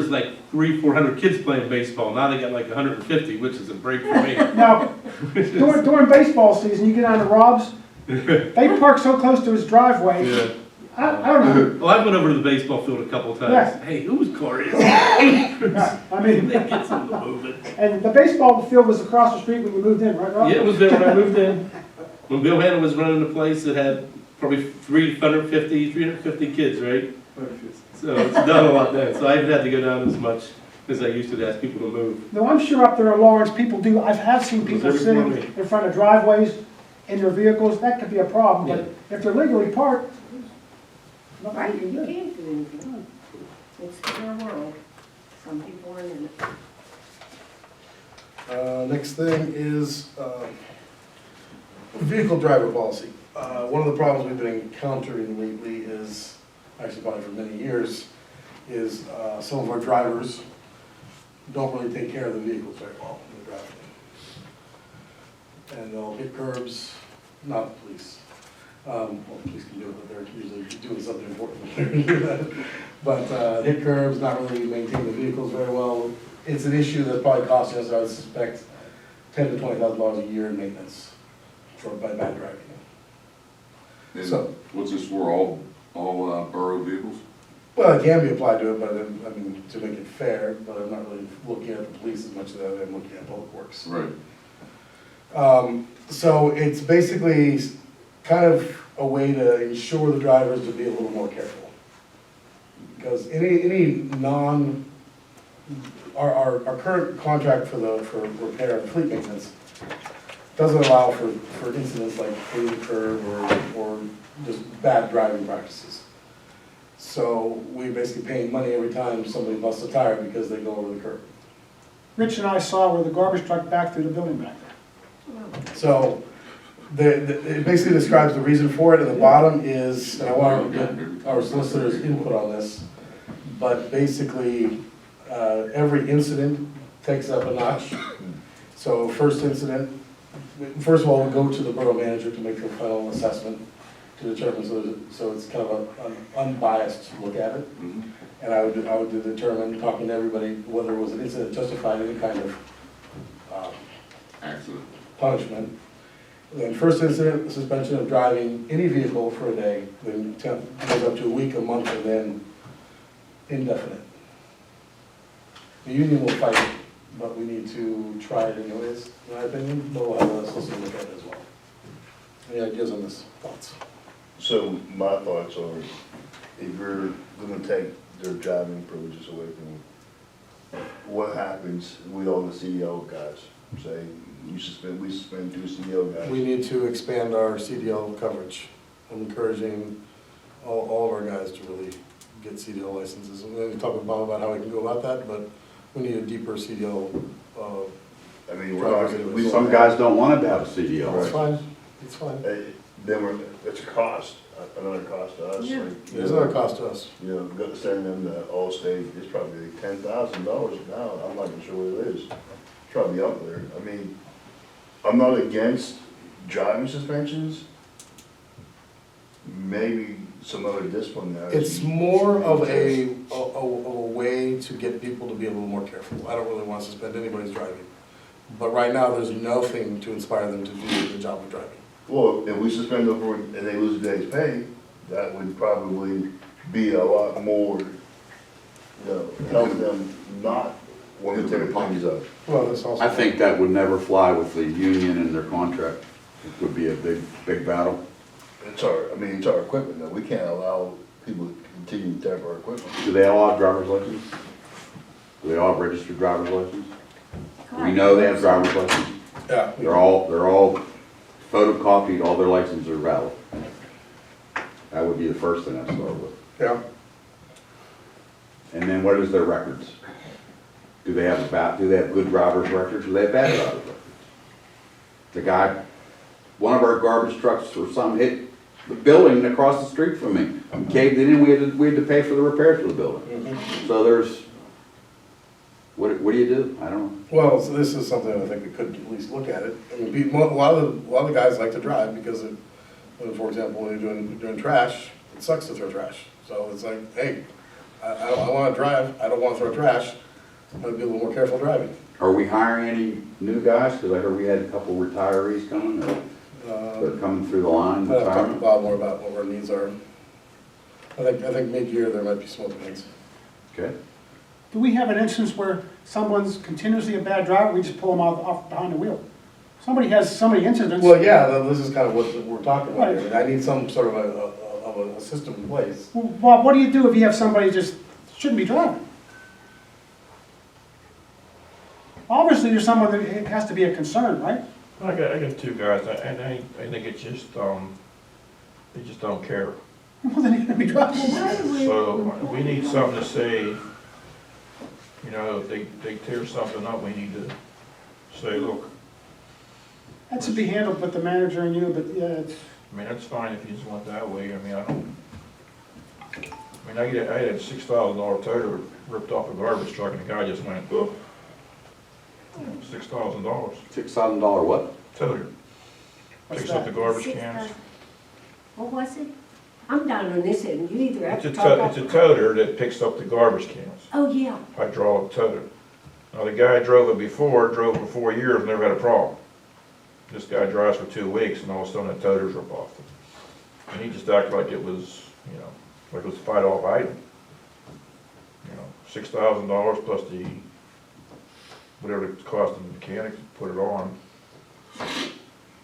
like 300-400 kids playing baseball. Now they got like 150, which is a break for me. now, during baseball season, you get on to Rob's, they park so close to his driveway. Yeah. I don't know. Well, I went over to the baseball field a couple times. Yeah. Hey, whose car is it? I mean, They get something moving. and the baseball field was across the street when you moved in, right, Rob? Yeah, it was there when I moved in. When Bill Hanna was running the place, it had probably 350 kids, right? So it's done a lot then. So I haven't had to go down as much as I used to ask people to move. No, I'm sure up there in Lawrence, people do, I have seen people There's sitting every in front of driveways in their vehicles, that could be a problem, but if they're legally parked, Right, nothing you you can do. can't do anything. It's their world. Some people are in it. Next thing is vehicle driver policy. One of the problems we've been encountering lately is, actually probably for many years, is some of our drivers don't really take care of the vehicles very well when they're driving. And they'll hit curbs, not the police. Well, the police can do it, but they're usually doing something important. But hit curbs, not really maintain the vehicles very well. It's an issue that probably costs us, I would suspect, $10,000 to $20,000 a year in maintenance by bad driving. And So- what's this for, all borough vehicles? Well, it can be applied to it, but I mean, to make it fair, but I'm not really looking at the police as much as I'm looking at public works. Right. So it's basically kind of a way to ensure the drivers to be a little more careful. Because any our current contract for repair and fleet maintenance doesn't allow for incidents like hitting the curb or just bad driving practices. So we're basically paying money every time somebody busts a tire because they go over the curb. Rich and I saw where the garbage truck backed through the building back there. So it basically describes the reason for it, and the bottom is, and I want to get our solicitor's input on this, but basically, every incident takes up a notch. So first incident, first of all, we go to the borough manager to make the final assessment to determine, so it's kind of an unbiased look at it. And I would determine, talking to everybody, whether it was an incident justified any kind of Accident. punishment. Then first incident, suspension of driving any vehicle for a day, then goes up to a week, a month, and then indefinite. The union will fight it, but we need to try it anyways, in my opinion, but we'll have a solicitor look at it as well. Any ideas on this? Thoughts? So my thoughts are, if you're gonna take their driving privileges away from them, what happens with all the CDL guys? Say, we suspend 2 CDL guys. We need to expand our CDL coverage. I'm encouraging all of our guys to really get CDL licenses. And then we talk about how we can go about that, but we need a deeper CDL. I mean, we're not, Some guys don't want to have a CDL. It's fine, it's fine. then it's a cost, another cost to us. Yeah. Like, There's another cost to us. You know, go send them to Allstate, it's probably $10,000 now, I'm not even sure what it is. It's probably up there. I mean, I'm not against driving suspensions. Maybe some other discipline. It's more of a way to get people to be a little more careful. I don't really want to suspend anybody's driving. But right now, there's nothing to inspire them to do the job of driving. Well, if we suspend them and they lose a day's pay, that would probably be a lot more, you know, help them not want to tear things up. Well, that's also. I think that would never fly with the union and their contract. It would be a big battle. It's our equipment though. We can't allow people to continue to tear up our equipment. Do they all have driver's license? Do they all have registered driver's license? We know they have driver's license. Yeah. They're all photocopied, all their licenses are valid. That would be the first thing I'd start with. Yeah. And then what is their records? Do they have good driver's records, or do they have bad driver's records? The guy, one of our garbage trucks or something hit the building across the street from me. Caved it in, we had to pay for the repairs for the building. So What do you do? I don't know. Well, so this is something I think we could at least look at it. I mean, people, a lot of the guys like to drive because it, for example, when you're doing trash, it sucks to throw trash. So it's like, hey, I wanna drive, I don't wanna throw trash, I'm gonna be a little more careful driving. Are we hiring any new guys? Because I heard we had a couple retirees coming, they're coming through the line. I'd have to talk to retirement. Bob more about what our needs are. I think mid-year there might be some openings. Okay. Do we have an instance where someone's continuously a bad driver, we just pull them off behind the wheel? Somebody has so many incidents. Well, yeah, this is kind of what we're talking about here. I need some sort of a system in place. Well, Bob, what do you do if you have somebody just shouldn't be driving? Obviously, there's someone that it has to be a concern, right? I got two guys, and I think it's just, they just don't care. Well, then you're gonna be driving. So we need something to say, you know, if they tear something up, we need to say, look, That should be handled with the manager and you, but yeah, it's, I mean, that's fine if you just want that way, I mean, I had a $6,000 toter ripped off a garbage truck, and the guy just went, oh, $6,000. $6,000 what? Toter. What's Picks up the that? garbage cans. What was it? I'm down on this end, you either have It's to a, talk about. it's a toter that picks up the garbage cans, Oh, yeah. hydraulic toter. Now, the guy drove it before, drove for 4 years, never had a problem. This guy drives for 2 weeks, and all of a sudden the toter's rip off. And he just acted like it was, you know, like it was a fight-off item. You know, $6,000 plus the, whatever it cost the mechanic to put it on,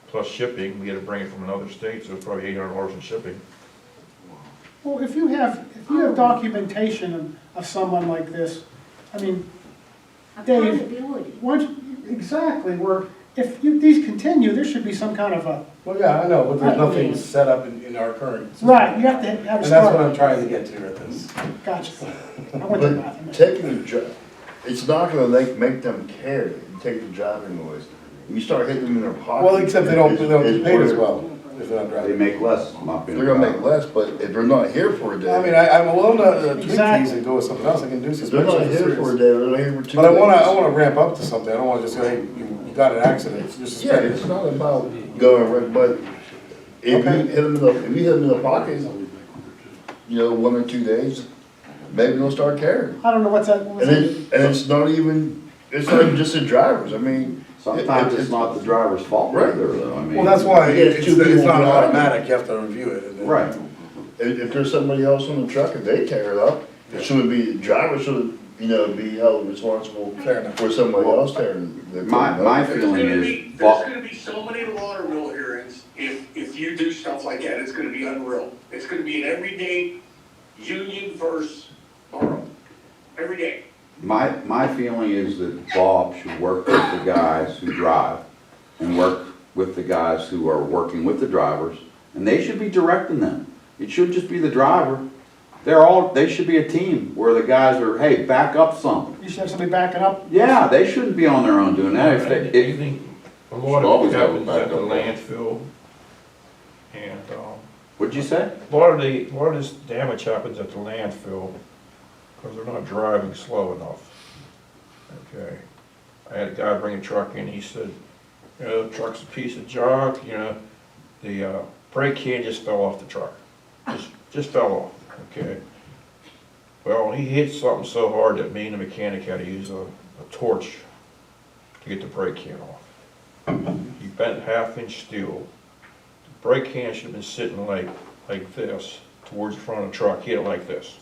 plus shipping, we had to bring it from another state, so it was probably $800 in shipping. well, if you have documentation of someone like this, I mean, Dave, Accountability. exactly, where if these continue, there should be some kind of a, Well, yeah, I know, but there's Right. nothing set up in our current system. right, you have to have a And that's what start. I'm trying to get to with this. Gotcha. I went to the But bathroom. taking the job, it's not gonna make them care, you take the driving noise. You start hitting them in their pocket. Well, except they don't get it's paid as where well if they're not They driving. make less, not being. They're gonna make less, but if they're not here for a day. I mean, I'm willing to tweak Exactly. these and go with something else, I can do If they're not suspension. here for a day, they're not here for 2 days. But I wanna ramp up to something, I don't wanna just say, hey, you got an accident, you're Yeah, suspended. it's not about going right, but if you Okay. hit them in the pocket, you know, 1 or 2 days, maybe they'll start caring. I don't know what's that, what was And that? it's not even just the drivers, I mean. Sometimes it's not the driver's fault Right. either, though, I mean. Well, that's why Yeah, it's two people not driving. automatic, you have to review it. and then- Right. If there's somebody else on the truck and they tear it up, it shouldn't be, the driver should, you know, be held responsible Fair enough. for somebody else tearing the. My feeling There's is, gonna be so many water mill hearings, if you do stuff like that, it's gonna be unreal. It's gonna be an everyday union versus borough, every day. my feeling is that Bob should work with the guys who drive and work with the guys who are working with the drivers, and they should be directing them. It should just be the driver. They should be a team where the guys are, hey, back up some. You should have somebody backing up. Yeah, they shouldn't be on their own doing that. If I they, think a lot Always of it have a happens at the backup. landfill, and, what'd you say? a lot of this damage happens at the landfill, because they're not driving slow enough. Okay, I had a guy bring a truck in, he said, you know, the truck's a piece of junk, you know, the brake can just fell off the truck, just fell off, okay? Well, he hit something so hard that me and the mechanic had to use a torch to get the brake can off. He bent 1/2-inch steel. The brake can should have been sitting like this, towards the front of the truck, he hit it like this.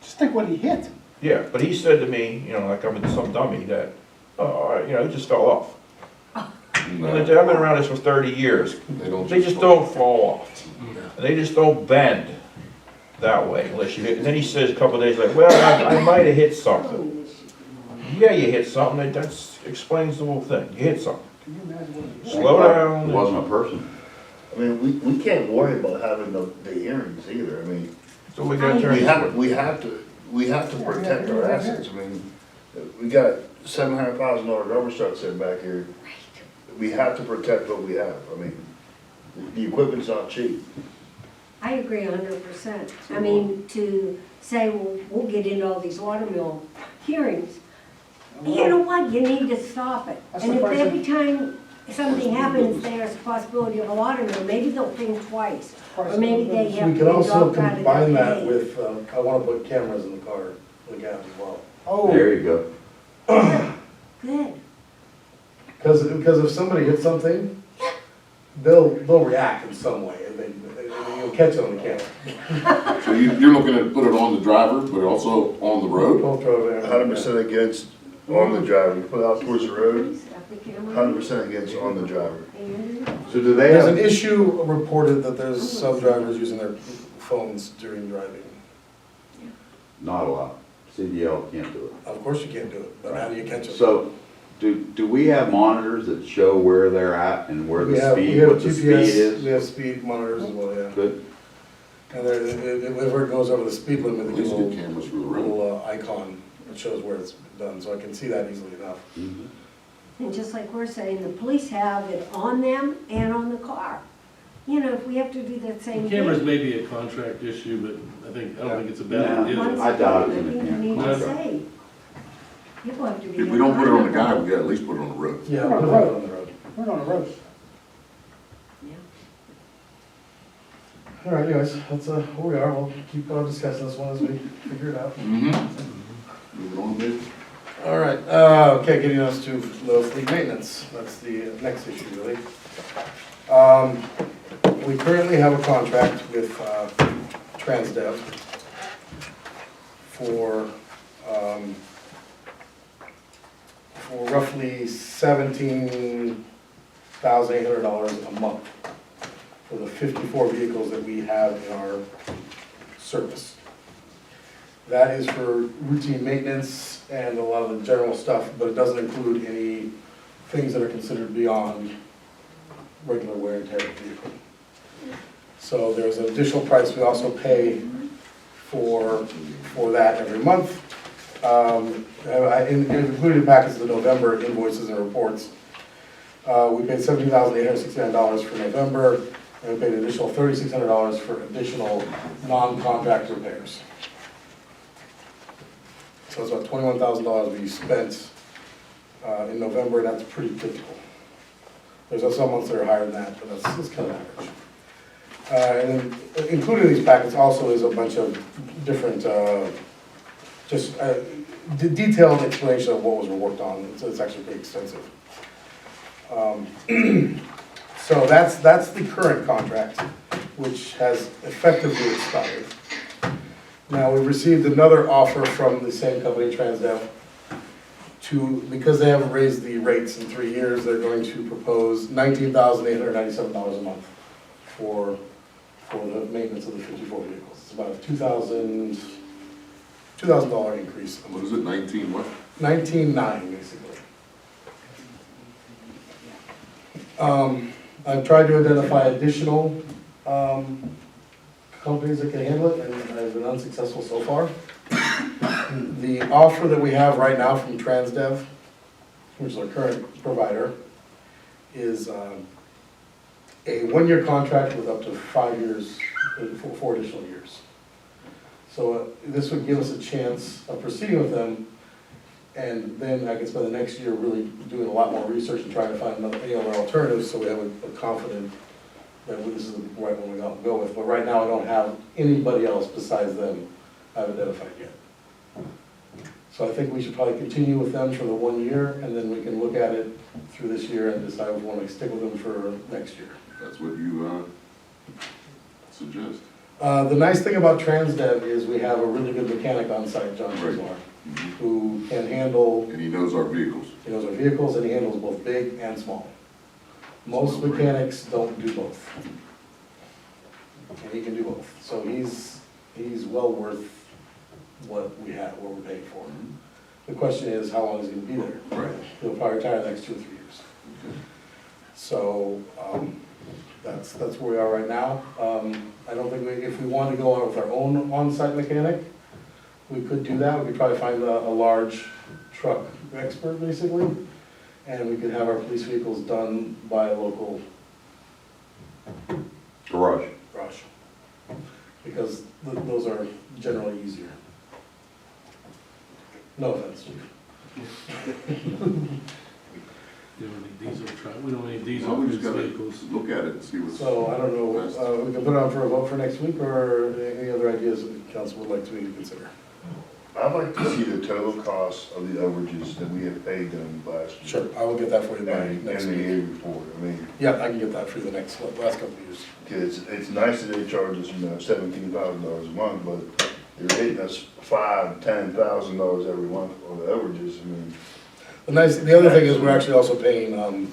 Just think what he hit. Yeah, but he said to me, you know, like I'm some dummy, that, you know, it just fell off. And I've been around this for 30 years. They just don't fall off. And they just don't bend that way unless you hit. And then he says a couple of days later, well, I might have hit something. Yeah, you hit something. That explains the whole thing. You hit something. Can you imagine what he Slow down. It wasn't a person. I mean, we can't worry about having the hearings either, I mean, So we got to we have to protect our assets, I mean, we got $700,000 rubber truck sitting back here. We have to protect what we have, I mean, the equipment's not cheap. I agree 100%. I mean, to say, well, we'll get into all these water mill hearings, You know what, you need to stop it. That's And the if question. every time something happens, there's a possibility of a water mill, maybe they'll think twice. Or maybe they have We to could be also dropped out of combine their that pay. with, I wanna put cameras in the car, in the cab as well. Oh, There you go. Good. Because if somebody hits something, they'll react in some way, and you'll catch it on the camera. So you're looking at put it on the driver, but also on the road? Both drove there. 100% against on the driver, you put it out towards the road, Stop the camera. 100% against on the driver. And- So do they There's an have, issue reported that there's some drivers using their phones during driving. not a lot, CDL can't do it. Of course you can't do it, but how do you catch it? So, do we have monitors that show where they're at and where We the have speed, what the speed GPS, is? we have speed monitors as well, yeah. Good? And there, whenever it goes over the speed limit, At they least give a get cameras for the road. little icon that shows where it's done, so I can see that easily enough. Mhm. And just like we're saying, the police have it on them and on the car. You know, if we have to do that same thing. Cameras may be a contract issue, but I don't think it's a bad Yeah. idea. Once I doubt again, it's in I the think you need to contract. say, people have to be. If we don't put it on the guy, accountable. we gotta at least put it on the road. Yeah, We're on the we'll have it road. on the road. we're on the road. All right, anyways, that's, where we are, we'll keep discussing this one as we figure it out. Mm-hmm. Move it on, maybe? All right, okay, getting us to the fleet maintenance, that's the next issue, really. We currently have a contract with Transdev for roughly $17,800 a month for the 54 vehicles that we have in our service. That is for routine maintenance and a lot of the general stuff, but it doesn't include any things that are considered beyond regular wear and tear of the vehicle. So there's an additional price we also pay for that every month. Included in packets of the November invoices and reports. We paid $17,869 for November, and we paid an additional $3,600 for additional non-contract repairs. So it's about $21,000 we spent in November, and that's pretty typical. There's some months that are higher than that, but that's kind of average. And then included in these packets also is a bunch of different, detailed explanation of what was worked on. It's actually pretty extensive. So that's the current contract, which has effectively expired. Now, we've received another offer from the same company, Transdev, because they haven't raised the rates in 3 years, they're going to propose $19,897 a month for the maintenance of the 54 vehicles. It's about a $2,000 increase. What is it, 19 what? 19.9, basically. I've tried to identify additional companies that can handle it, and I've been unsuccessful so far. The offer that we have right now from Transdev, which is our current provider, is a 1-year contract with up to 5 years, 4 additional years. So this would give us a chance of proceeding with them, and then I can spend the next year really doing a lot more research and trying to find any other alternatives, so we have a confident that this is the right one we go with. But right now, I don't have anybody else besides them I've identified yet. So I think we should probably continue with them for the 1 year, and then we can look at it through this year and decide if we want to stick with them for next year. That's what you suggest. The nice thing about Transdev is we have a really good mechanic on site, John Right. Chislar, who can handle, And he knows our vehicles. he knows our vehicles, and he handles both big and small. Most mechanics don't do both. And he can do both. So he's well worth what we're paying for. The question is, how long is he gonna be there? Right. He'll probably retire the next 2 or 3 years. So, that's where we are right now. I don't think if we wanted to go on with our own on-site mechanic, we could do that. We could probably find a large truck expert, basically, and we could have our police vehicles done by a local Garage. garage, because those are generally easier. No offense, Chief. You don't need diesel truck, we don't need diesel Well, we just gotta vehicles. look at it and see what's. So I don't know, we can put it on for a vote for next week, or any other ideas that the council would like to maybe consider? I'd like to see the total cost of the overages that we have paid them last year. Sure, I will get that for you by And next the week. year before, I mean, Yeah, I can get that for you the last couple of years. it's nice that they charge us, $17,000 a month, but they're hitting us $5,000-$10,000 every month on the overages, I mean. The other thing is we're actually also paying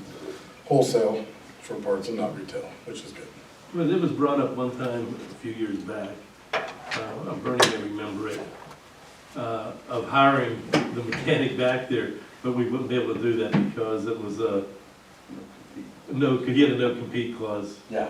wholesale for parts and not retail, which is good. Well, it was brought up one time a few years back, Bernie may remember it, of hiring the mechanic back there, but we wouldn't be able to do that because it was he had a no-compete clause, Yeah.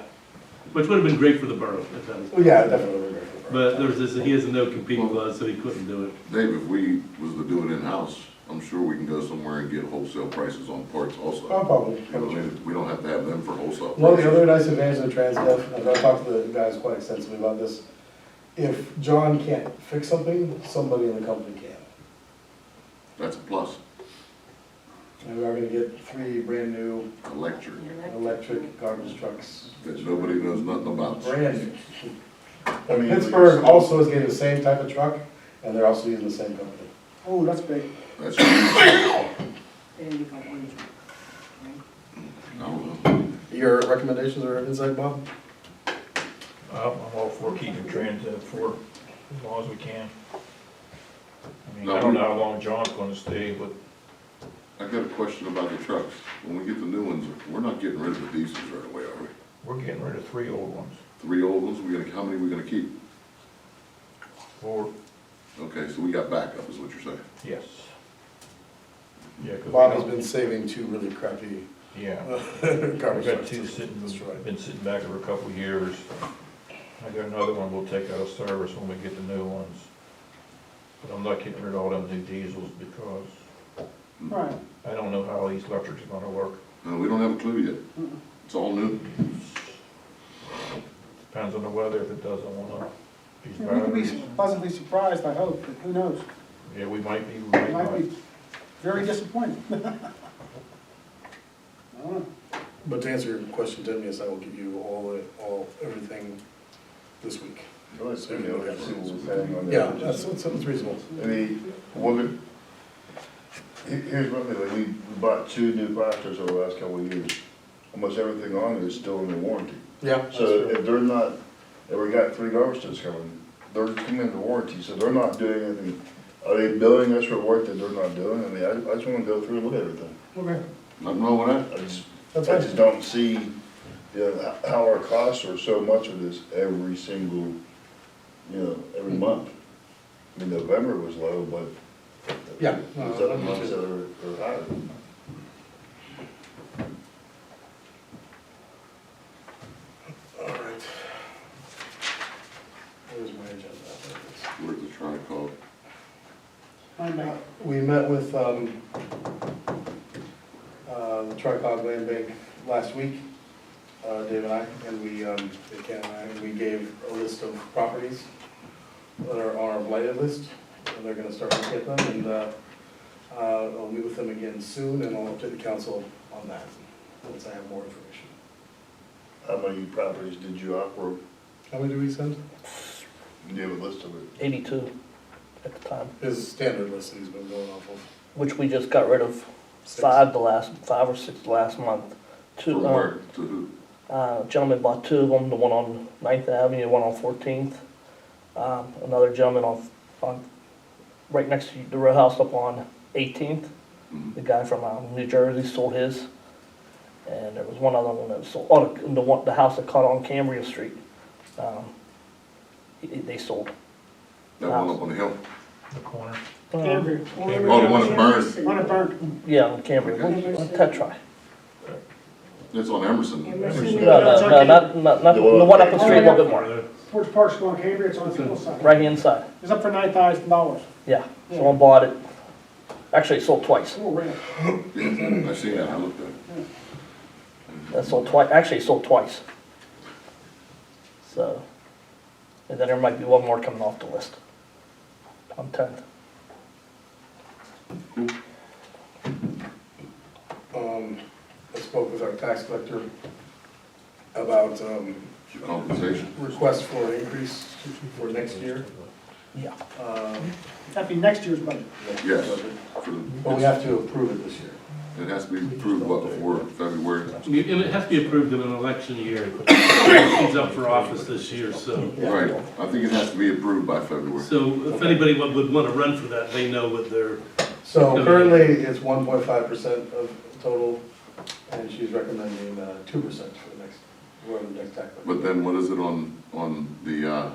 which would have been great for the borough if that was. Well, yeah, definitely. But there was this, he has a no-compete clause, so he couldn't do it. Dave, if we was to do it in-house, I'm sure we can go somewhere and get wholesale prices on parts also. Oh, probably. You know, I mean, we don't have to have them for wholesale. One of the prices. other nice advantages of TransDev, and I've talked to the guys quite extensively about this, if John can't fix something, somebody in the company can. That's a plus. And we are gonna get 3 brand new Electric, garbage trucks. that nobody knows nothing about. Brand new. I mean, Pittsburgh also is getting the same type of truck, and they're also using the same company. Oh, that's big. That's, I don't know. Your recommendations or insight, Bob? I'm all for keeping transit for as long as we can. I mean, I don't know how long John's gonna stay, but I got a question about the trucks. When we get the new ones, we're not getting rid of the diesels right away, are we? we're getting rid of 3 old ones. 3 old ones, how many are we gonna keep? 4, Okay, so we got backup, is what you're saying? yes. Yeah, 'cause Bob has been saving 2 really crappy yeah. garbage I've got trucks. 2 That's right. been sitting back for a couple of years. I got another one we'll take out of service when we get the new ones. But I'm not getting rid of all them new diesels because Right. I don't know how these electrics are gonna work. No, we don't have a clue yet. It's all new. Depends on the weather if it doesn't wanna. These We could be batteries, pleasantly surprised, I hope, but who knows? yeah, we might be, we It might might not. be very disappointing. I don't know. But to answer your question, Tim, yes, I will give you everything this week. Well, let's see what we're paying on that. Yeah, that's reasonable. I mean, here's one thing, like we bought 2 new fire trucks over the last couple of years. Almost everything on it is still in the warranty. Yeah. So if they're not, if we got 3 garbage trucks coming, they're coming into warranty, so they're not doing anything. Are they billing us for work that they're not doing? I mean, I just wanna go through and look at everything. Okay. Nothing wrong with that? I just don't see, how our costs are so much of this every single, every month. I mean, November was low, but Yeah. there's other months that are higher. All right. Where's my agenda? Where's the tripod? We met with the Tricog Land Bank last week, Dave and I, and we gave a list of properties that are on our blighted list, and they're gonna start looking at them, and I'll meet with them again soon, and I'll update the council on that, once I have more information. How many properties did you offer? How many do we send? You have a list of it? 82 at the time, His standard list that he's been going off of. which we just got rid of 5 or 6 the last month. From where to who? Gentleman bought 2 of them, the one on 9th Avenue, one on 14th. Another gentleman on right next to the row house up on 18th. The guy from New Jersey sold his. And there was one other one that sold, the house that caught on Cambria Street. They sold. That one up on the hill? The corner. Cambria. Oh, the one that burned? One that burnt. Yeah, on Cambria, Tetri. It's on Emerson. No, not the one up the street a little bit more, Towards Parks going Cambria, it's on the other side. right inside. It's up for $9,000. Yeah, someone bought it. Actually, it sold twice. Oh, really? Yeah, I see that, I looked at it. That sold twice, actually it sold twice. So, and then there might be one more coming off the list on 10th. tax collector about, Compensation. request for an increase for next year. Yeah. Um, That'd be next year's budget. Yes. But we have to approve it this year. It has to be approved, what, before February? And it has to be approved in an election year. She's up for office this year, so. Right, I think it has to be approved by February. So if anybody would want to run for that, they know what they're. So currently, it's 1.5% of total, and she's recommending 2% for the next, whoever the next tax. But then what is it on the,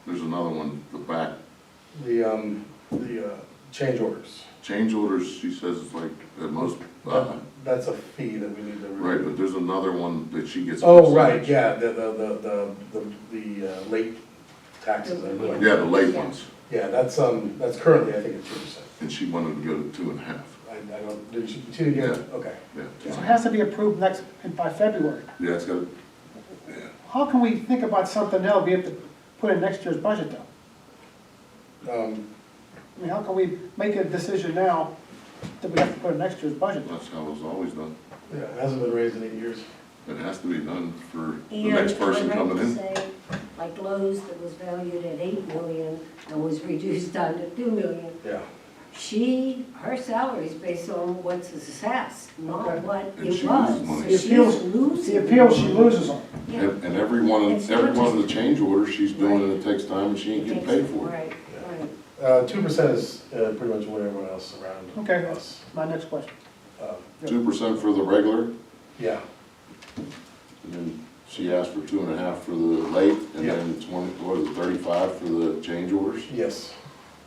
there's another one, the back, The change orders. change orders, she says it's like at most, That's a fee that we need to. right, but there's another one that she gets. a Oh, right, percentage. yeah, the late taxes. I believe. Yeah, the late ones, Yeah, that's currently, I think it's 2%. and she wanted to go to 2.5. I don't, did she continue again? Okay. Yeah, So it has to be approved by February. yeah, it's got, How can we think about something else we have to put in next year's budget though? I mean, how can we make a decision now that we have to put in next year's budget? that's how it's always done. Yeah, it hasn't been raised in 8 years. It has to be done for the And next person I'd like coming to in. say, like Lowe's that was valued at 8 million and was reduced down to 2 million. Yeah. Her salary is based on what's assessed, not Okay. what And it she was. loses money. So The she's appeals- losing. The appeals she loses on. Yeah. And every one It's of, every not one of just- the change orders she's doing, and it takes time, and she ain't getting paid for it. Right, right. 2% is pretty much what everyone else around Okay, us. my next question. 2% for the regular, Yeah, and then she asked for 2.5 for the late, and Yeah. then 20, what is it, 35 for the change orders? yes,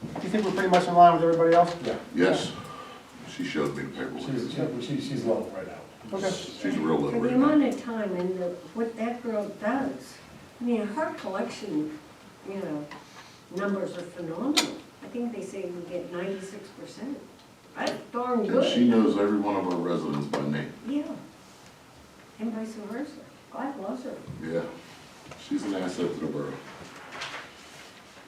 Do you think we're pretty much in line with everybody else? yeah. Yes, she showed me the paperwork. She's low right now. Okay. She's a real For little the right amount now. of time and what that girl does, I mean, her collection, numbers are phenomenal. I think they say we get 96%. That's darn And good. she knows every one of our residents by name. Yeah. And vice versa. God bless her. Yeah, she's an asset to the borough.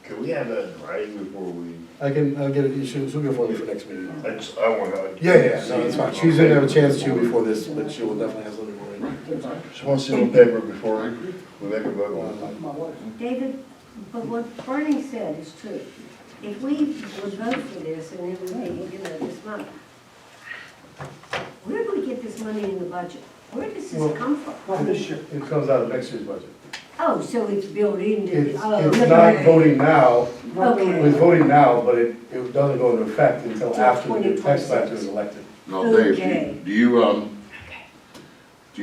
Can we have that in writing before we? I'll get it, she'll go for me for next meeting. I want to. Yeah, no, it's fine. She's gonna have a chance to before this, but she will definitely have something for me. Just want to see it on paper before we make a vote on it. David, but what Bernie said is true. If we would vote for this and it would this month, where do we get this money in the budget? Where does Well, this come from? Not this year. It comes out of next year's budget. Oh, so it's built into, It's oh, not okay. voting now, Okay. it's voting now, but it doesn't go into effect until Till after the tax 2026. collector is elected. No, Dave, Okay. do you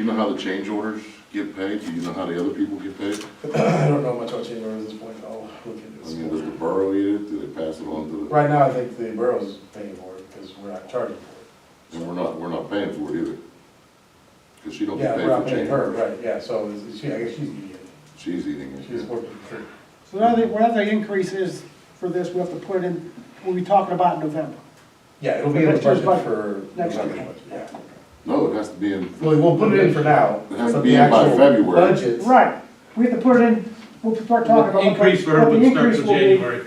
know how the change orders get paid? Do you know how the other people get paid? I don't know much about change orders at this point, I'll look into I mean, does this. the borough eat it? Do they pass it on to the, Right now, I think the borough's paying for it because we're not charging for and we're not paying for it either? Because she don't it. get Yeah, paid we're for not paying change her, orders. right, yeah, so I guess she's eating it. She's eating it. She's working for free. So whatever the increase is for this, we have to put it in, we'll be talking about in November. Yeah, it'll be in the Next year's budget budget. for Next November year. budget, yeah. No, it has to be in, Well, we'll put it in for now. It has to but be the in by actual February. Budget, Right, we have to put it in, we'll start talking about. Increase for her what the would start increase in will be. January.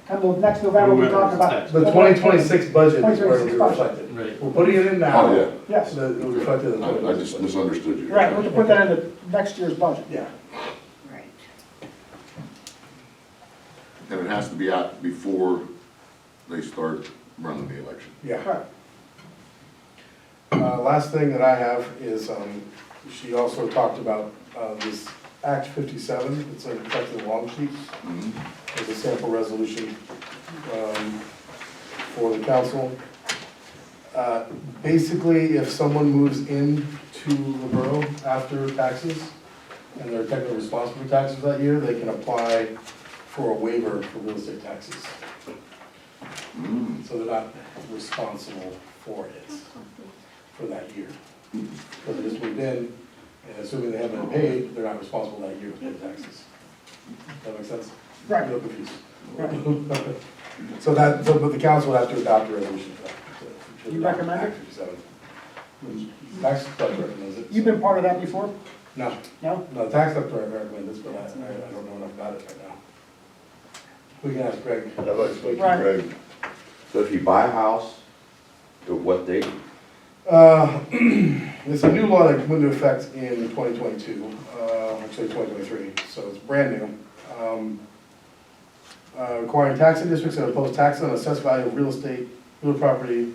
And the next November, we'll talk about. the 2026 budget is where it'll be 2026 budget. reflected. Right. We're putting it in now. oh, yeah. Yes, So that it'll be reflected in the I 2026 just budget. misunderstood you. right, we have to put that in the next year's budget. Yeah. Right. And it has to be out before they start running the election. Yeah. Right. Last thing that I have is, she also talked about this Act 57, it's like a long sheet, Mhm. as a sample resolution for the council. Basically, if someone moves into the borough after taxes, and they're technically responsible for taxes that year, they can apply for a waiver for real estate taxes. Mm. So they're not responsible for it for that year. So they just moved in, and assuming they haven't been paid, they're not responsible that year to pay taxes. That make sense? Right. No confused. But the council will have to adopt a resolution for that. to You recommend it? Act 57. Tax collector recommends it. You've been part of that before? No, No? no, tax collector recommends it, but I don't know enough about it right now. We can ask Greg. I'd like to speak to Right. Greg. So if you buy a house, at what date? It's a new law that went into effect in 2022, actually 2023, so it's brand new. Requiring taxing districts that impose taxes on assessed value of real estate, real property,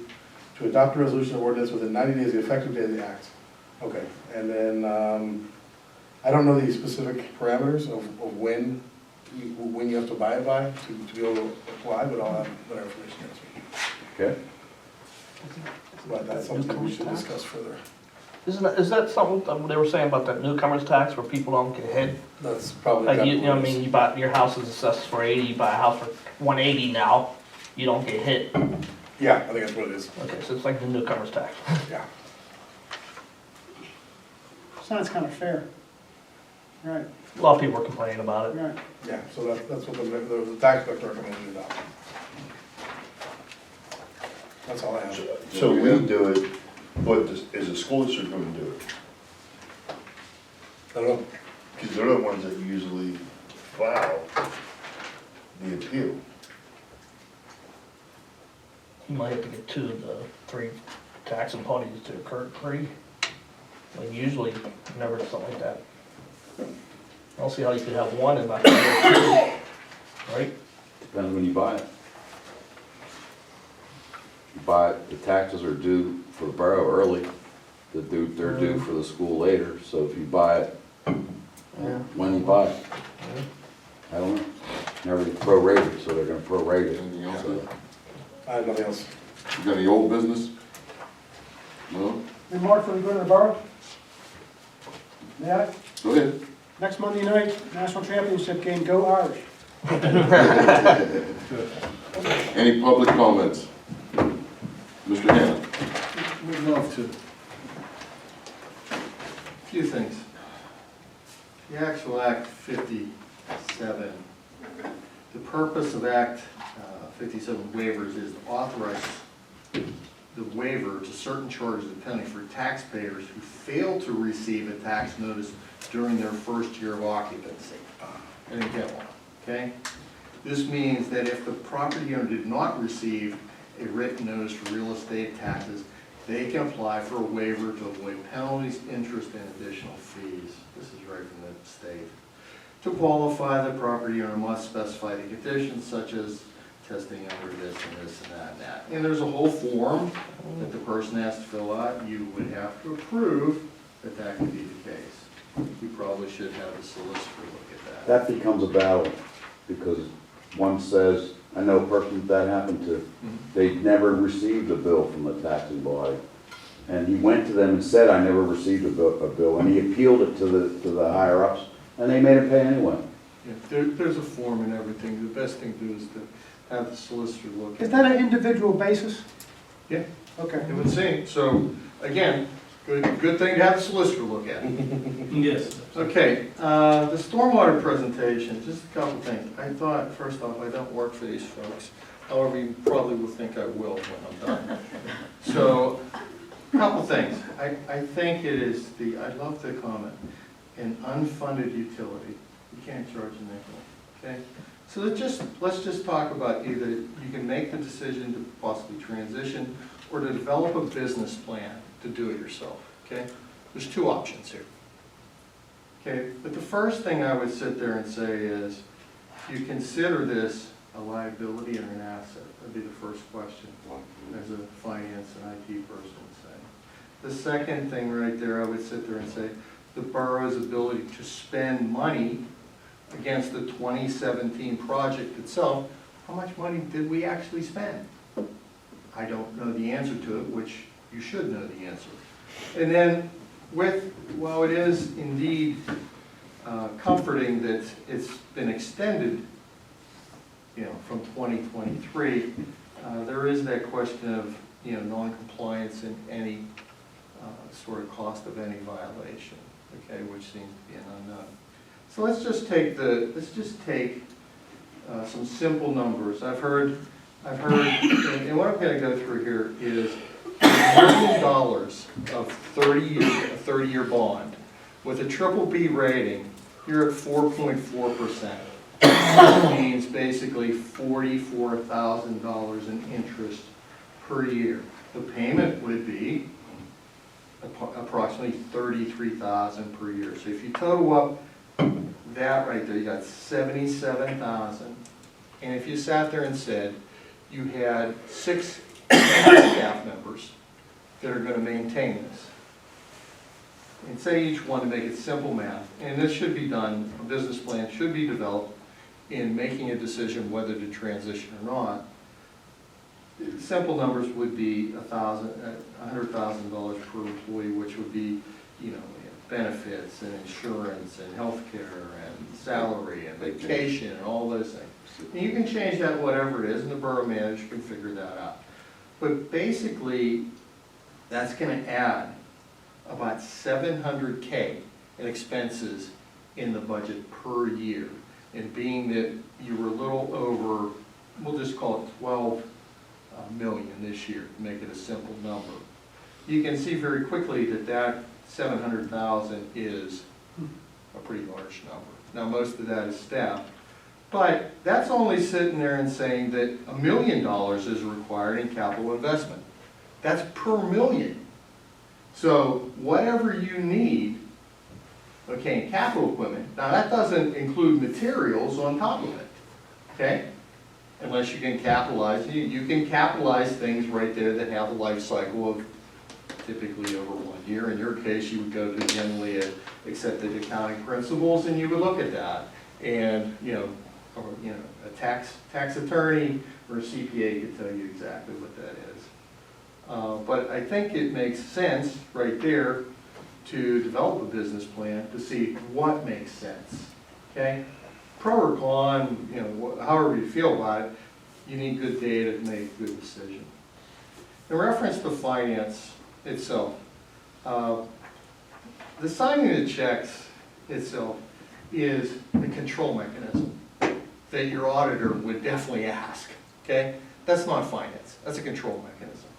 to adopt a resolution or ordinance within 90 days of the effective date of the act. Okay, and then, I don't know the specific parameters of when you have to buy it by, to be able to apply, but I'll have better information next week. Okay. But that's something we should discuss further. Is that something they were saying about that newcomer's tax where people don't get hit? That's probably. Like, you know what I mean, you buy, your house is assessed for 80, you buy a house for 180 now, you don't get hit. Yeah, I think that's what it is. Okay, so it's like the newcomer's tax. Yeah. Sounds kind of fair. Right, A lot of people are complaining about it. right. Yeah, so that's what the tax collector recommended to adopt. That's all I have. So we do it, but is the school district going to do it? I don't know. Because they're the ones that usually file the appeal. You might have to get 2 of the 3 taxing parties to agree. Like usually, never something like that. I don't see how you could have 1 and not the other 2, right? Depends when you buy it. You buy it, the taxes are due for the borough early, they're due for the school later, so if you buy it, when you buy it. I don't know, never prorated, so they're gonna prorate it. Anything else? I have nothing else. You got any old business? No? Remark from the good of the borough? Yeah, Go ahead. next Monday night, national championship game, go Irish. Any public comments? Mr. Hanna? We'd love to. Few things. The actual Act 57, the purpose of Act 57 waivers is to authorize the waiver to certain charges and penalties for taxpayers who fail to receive a tax notice during their first year of occupancy. I didn't get one, okay? This means that if the property owner did not receive a written notice for real estate taxes, they can apply for a waiver to avoid penalties, interest, and additional fees. This is right from the state. To qualify, the property owner must specify the conditions such as testing under this and this and that and that. And there's a whole form that the person has to fill out. You would have to approve that that could be the case. We probably should have the solicitor look at that. That becomes a battle, because one says, I know a person that happened to, they never received a bill from the taxing body. And he went to them and said, I never received a bill, and he appealed it to the higher ups, and they made him pay anyway. Yeah, there's a form and everything. The best thing to do is to have the solicitor look at it. Is that an individual basis? Yeah. Okay. It would seem. So, again, good thing to have the solicitor look at it. Yes. Okay, the stormwater presentation, just a couple things. I thought, first off, I don't work for these folks. However, you probably will think I will when I'm done. So, a couple things. I think it is I love the comment, an unfunded utility. You can't charge a nickel, okay? So let's just talk about either you can make the decision to possibly transition or to develop a business plan to do it yourself, okay? There's 2 options here. Okay, but the first thing I would sit there and say is, you consider this a liability or an asset? That'd be the first question, as a finance and IT person would say. The second thing right there, I would sit there and say, the borough's ability to spend money against the 2017 project itself, how much money did we actually spend? I don't know the answer to it, which you should know the answer. And then while it is indeed comforting that it's been extended, from 2023, there is that question of, non-compliance and any sort of cost of any violation, okay, which seems to be an unknown. So let's just take some simple numbers. I've heard, and what I'm going to go through here is $1 million of 30-year bond with a BBB rating. You're at 4.4%. That means basically $44,000 in interest per year. The payment would be approximately 33,000 per year. So if you total up that right there, you got 77,000. And if you sat there and said you had 6 staff members that are gonna maintain this, and say each one, to make it simple math, and this should be done, a business plan should be developed in making a decision whether to transition or not. Simple numbers would be $100,000 per employee, which would be, you know, benefits and insurance and healthcare and salary and vacation and all those things. And you can change that whatever it is, and the borough manager can figure that out. But basically, that's gonna add about $700K in expenses in the budget per year. And being that you were a little over, we'll just call it 12 million this year, to make it a simple number. You can see very quickly that that 700,000 is a pretty large number. Now, most of that is staff, but that's only sitting there and saying that $1 million is required in capital investment. That's per million. So whatever you need, okay, in capital equipment, now that doesn't include materials on top of it, okay? Unless you can capitalize, you can capitalize things right there that have a life cycle of typically over 1 year. In your case, you would go to generally accepted accounting principles, and you would look at that. And, or, a tax attorney or a CPA could tell you exactly what that is. But I think it makes sense right there to develop a business plan to see what makes sense, okay? Pro or con, however you feel about it, you need good data to make a good decision. In reference to finance itself, the signing of the checks itself is the control mechanism that your auditor would definitely ask, okay? That's not finance, that's a control mechanism.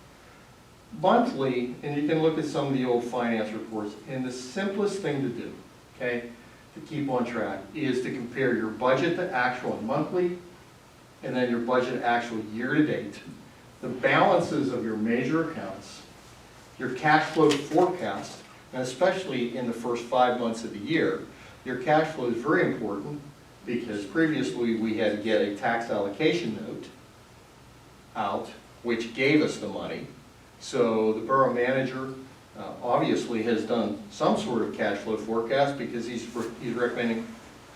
Monthly, and you can look at some of the old finance reports, and the simplest thing to do, okay, to keep on track is to compare your budget to actual and monthly, and then your budget to actual year to date, the balances of your major accounts, your cash flow forecast, and especially in the first 5 months of the year. Your cash flow is very important because previously we had to get a tax allocation note out, which gave us the money. So the borough manager obviously has done some sort of cash flow forecast because he's recommending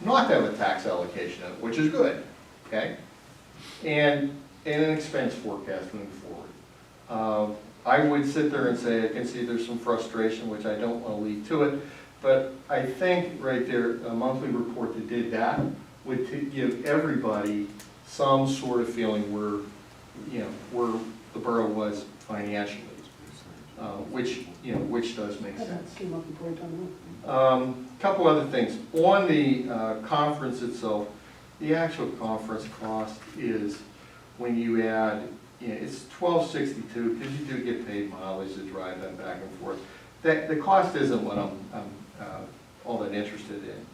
not to have a tax allocation note, which is good, okay? And an expense forecast moving forward. I would sit there and say, I can see there's some frustration, which I don't want to lead to it, but I think right there, a monthly report that did that would give everybody some sort of feeling where, where the borough was financially, which does make sense. Couple other things. On the conference itself, the actual conference cost is, when you add, it's $12.62 because you do get paid mileage to drive that back and forth. The cost isn't what I'm all that interested in.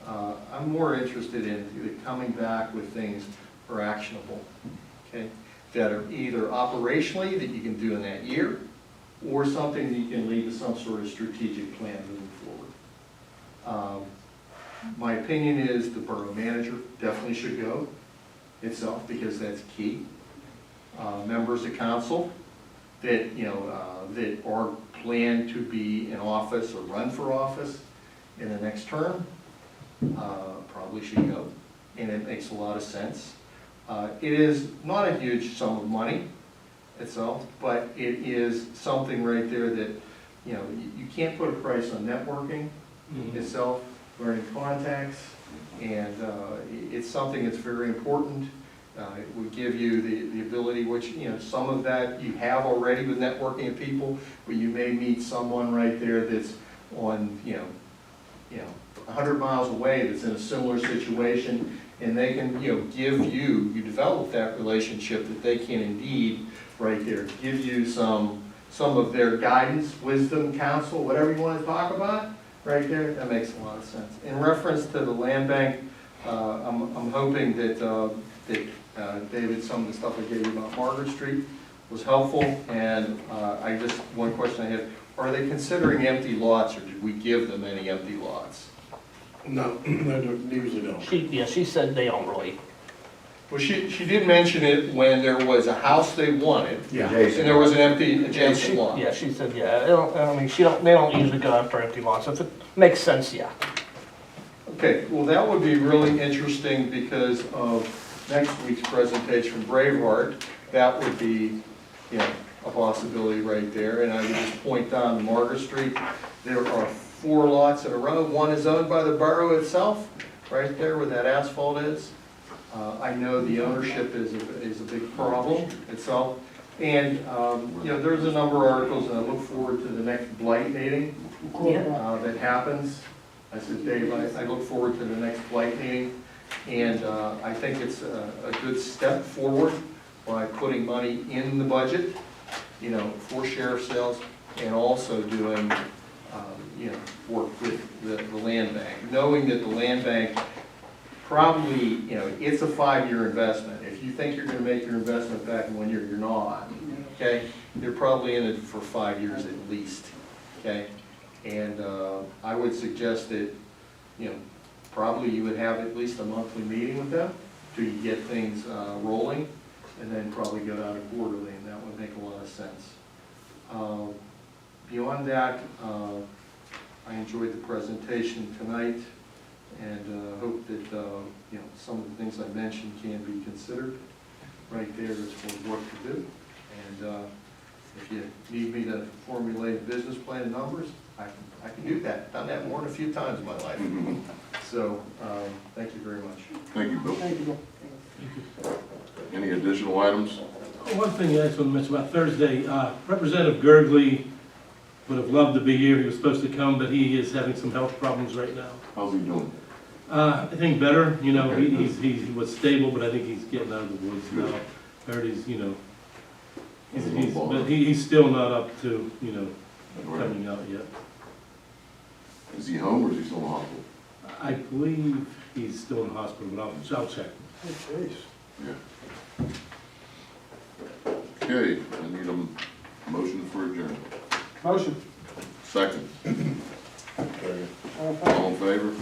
I'm more interested in coming back with things that are actionable, okay? That are either operationally that you can do in that year, or something that you can lead to some sort of strategic plan moving forward. My opinion is the borough manager definitely should go itself because that's key. Members of council that that are planned to be in office or run for office in the next term probably should go, and it makes a lot of sense. It is not a huge sum of money itself, but it is something right there that, you can't put a price on networking itself, learning contacts, and it's something that's very important. It would give you the ability, which, some of that you have already with networking of people, but you may meet someone right there that's on, 100 miles away that's in a similar situation, and they can, give you develop that relationship that they can indeed, right there, give you some of their guidance, wisdom, counsel, whatever you want to talk about, right there. That makes a lot of sense. In reference to the land bank, I'm hoping that David, some of the stuff I gave you about Margaret Street was helpful, and one question I had, are they considering empty lots, or did we give them any empty lots? No, they usually don't. She said they don't really. Well, she did mention it when there was a house they wanted, Yeah. and there was an empty adjacent lot. Yeah, she said, yeah, they don't usually go after empty lots. If it makes sense, yeah. Okay, well, that would be really interesting because of next week's presentation from Braveheart. That would be, you know, a possibility right there. And I would just point down Margaret Street, there are 4 lots in a row. One is owned by the borough itself, right there where that asphalt is. I know the ownership is a big problem itself. And, you know, there's a number of articles, and I look forward to the next blight meeting that happens. I said, Dave, I look forward to the next blight meeting, and I think it's a good step forward by putting money in the budget, you know, for sheriff sales, and also doing, you know, work with the land bank, knowing that the land bank probably, you know, it's a 5-year investment. If you think you're gonna make your investment back in 1 year, you're not, okay? They're probably in it for 5 years at least, okay? And I would suggest that, you know, probably you would have at least a monthly meeting with them till you get things rolling, and then probably go out quarterly, and that would make a lot of sense. Beyond that, I enjoyed the presentation tonight, and hope that, you know, some of the things I mentioned can be considered. Right there is for work to do. And if you need me to formulate a business plan and numbers, I can do that. Done that more than a few times in my life. So, thank you very much. Thank you, Bill. Thank you. Any additional items? One thing I just want to mention about Thursday, Representative Gergley would have loved to be here. He was supposed to come, but he is having some health problems right now. How's he doing? I think better, you know, Okay, he was stable, but I think he's getting out of the woods now. Heard he's, you know, but he's still not up to, you know, coming out yet. Is he home or is he still in the hospital? I believe he's still in the hospital, but I'll check. Yeah. Okay, I need a motion for adjournment. Motion. Second. All in favor? All in favor?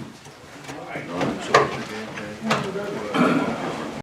Aye.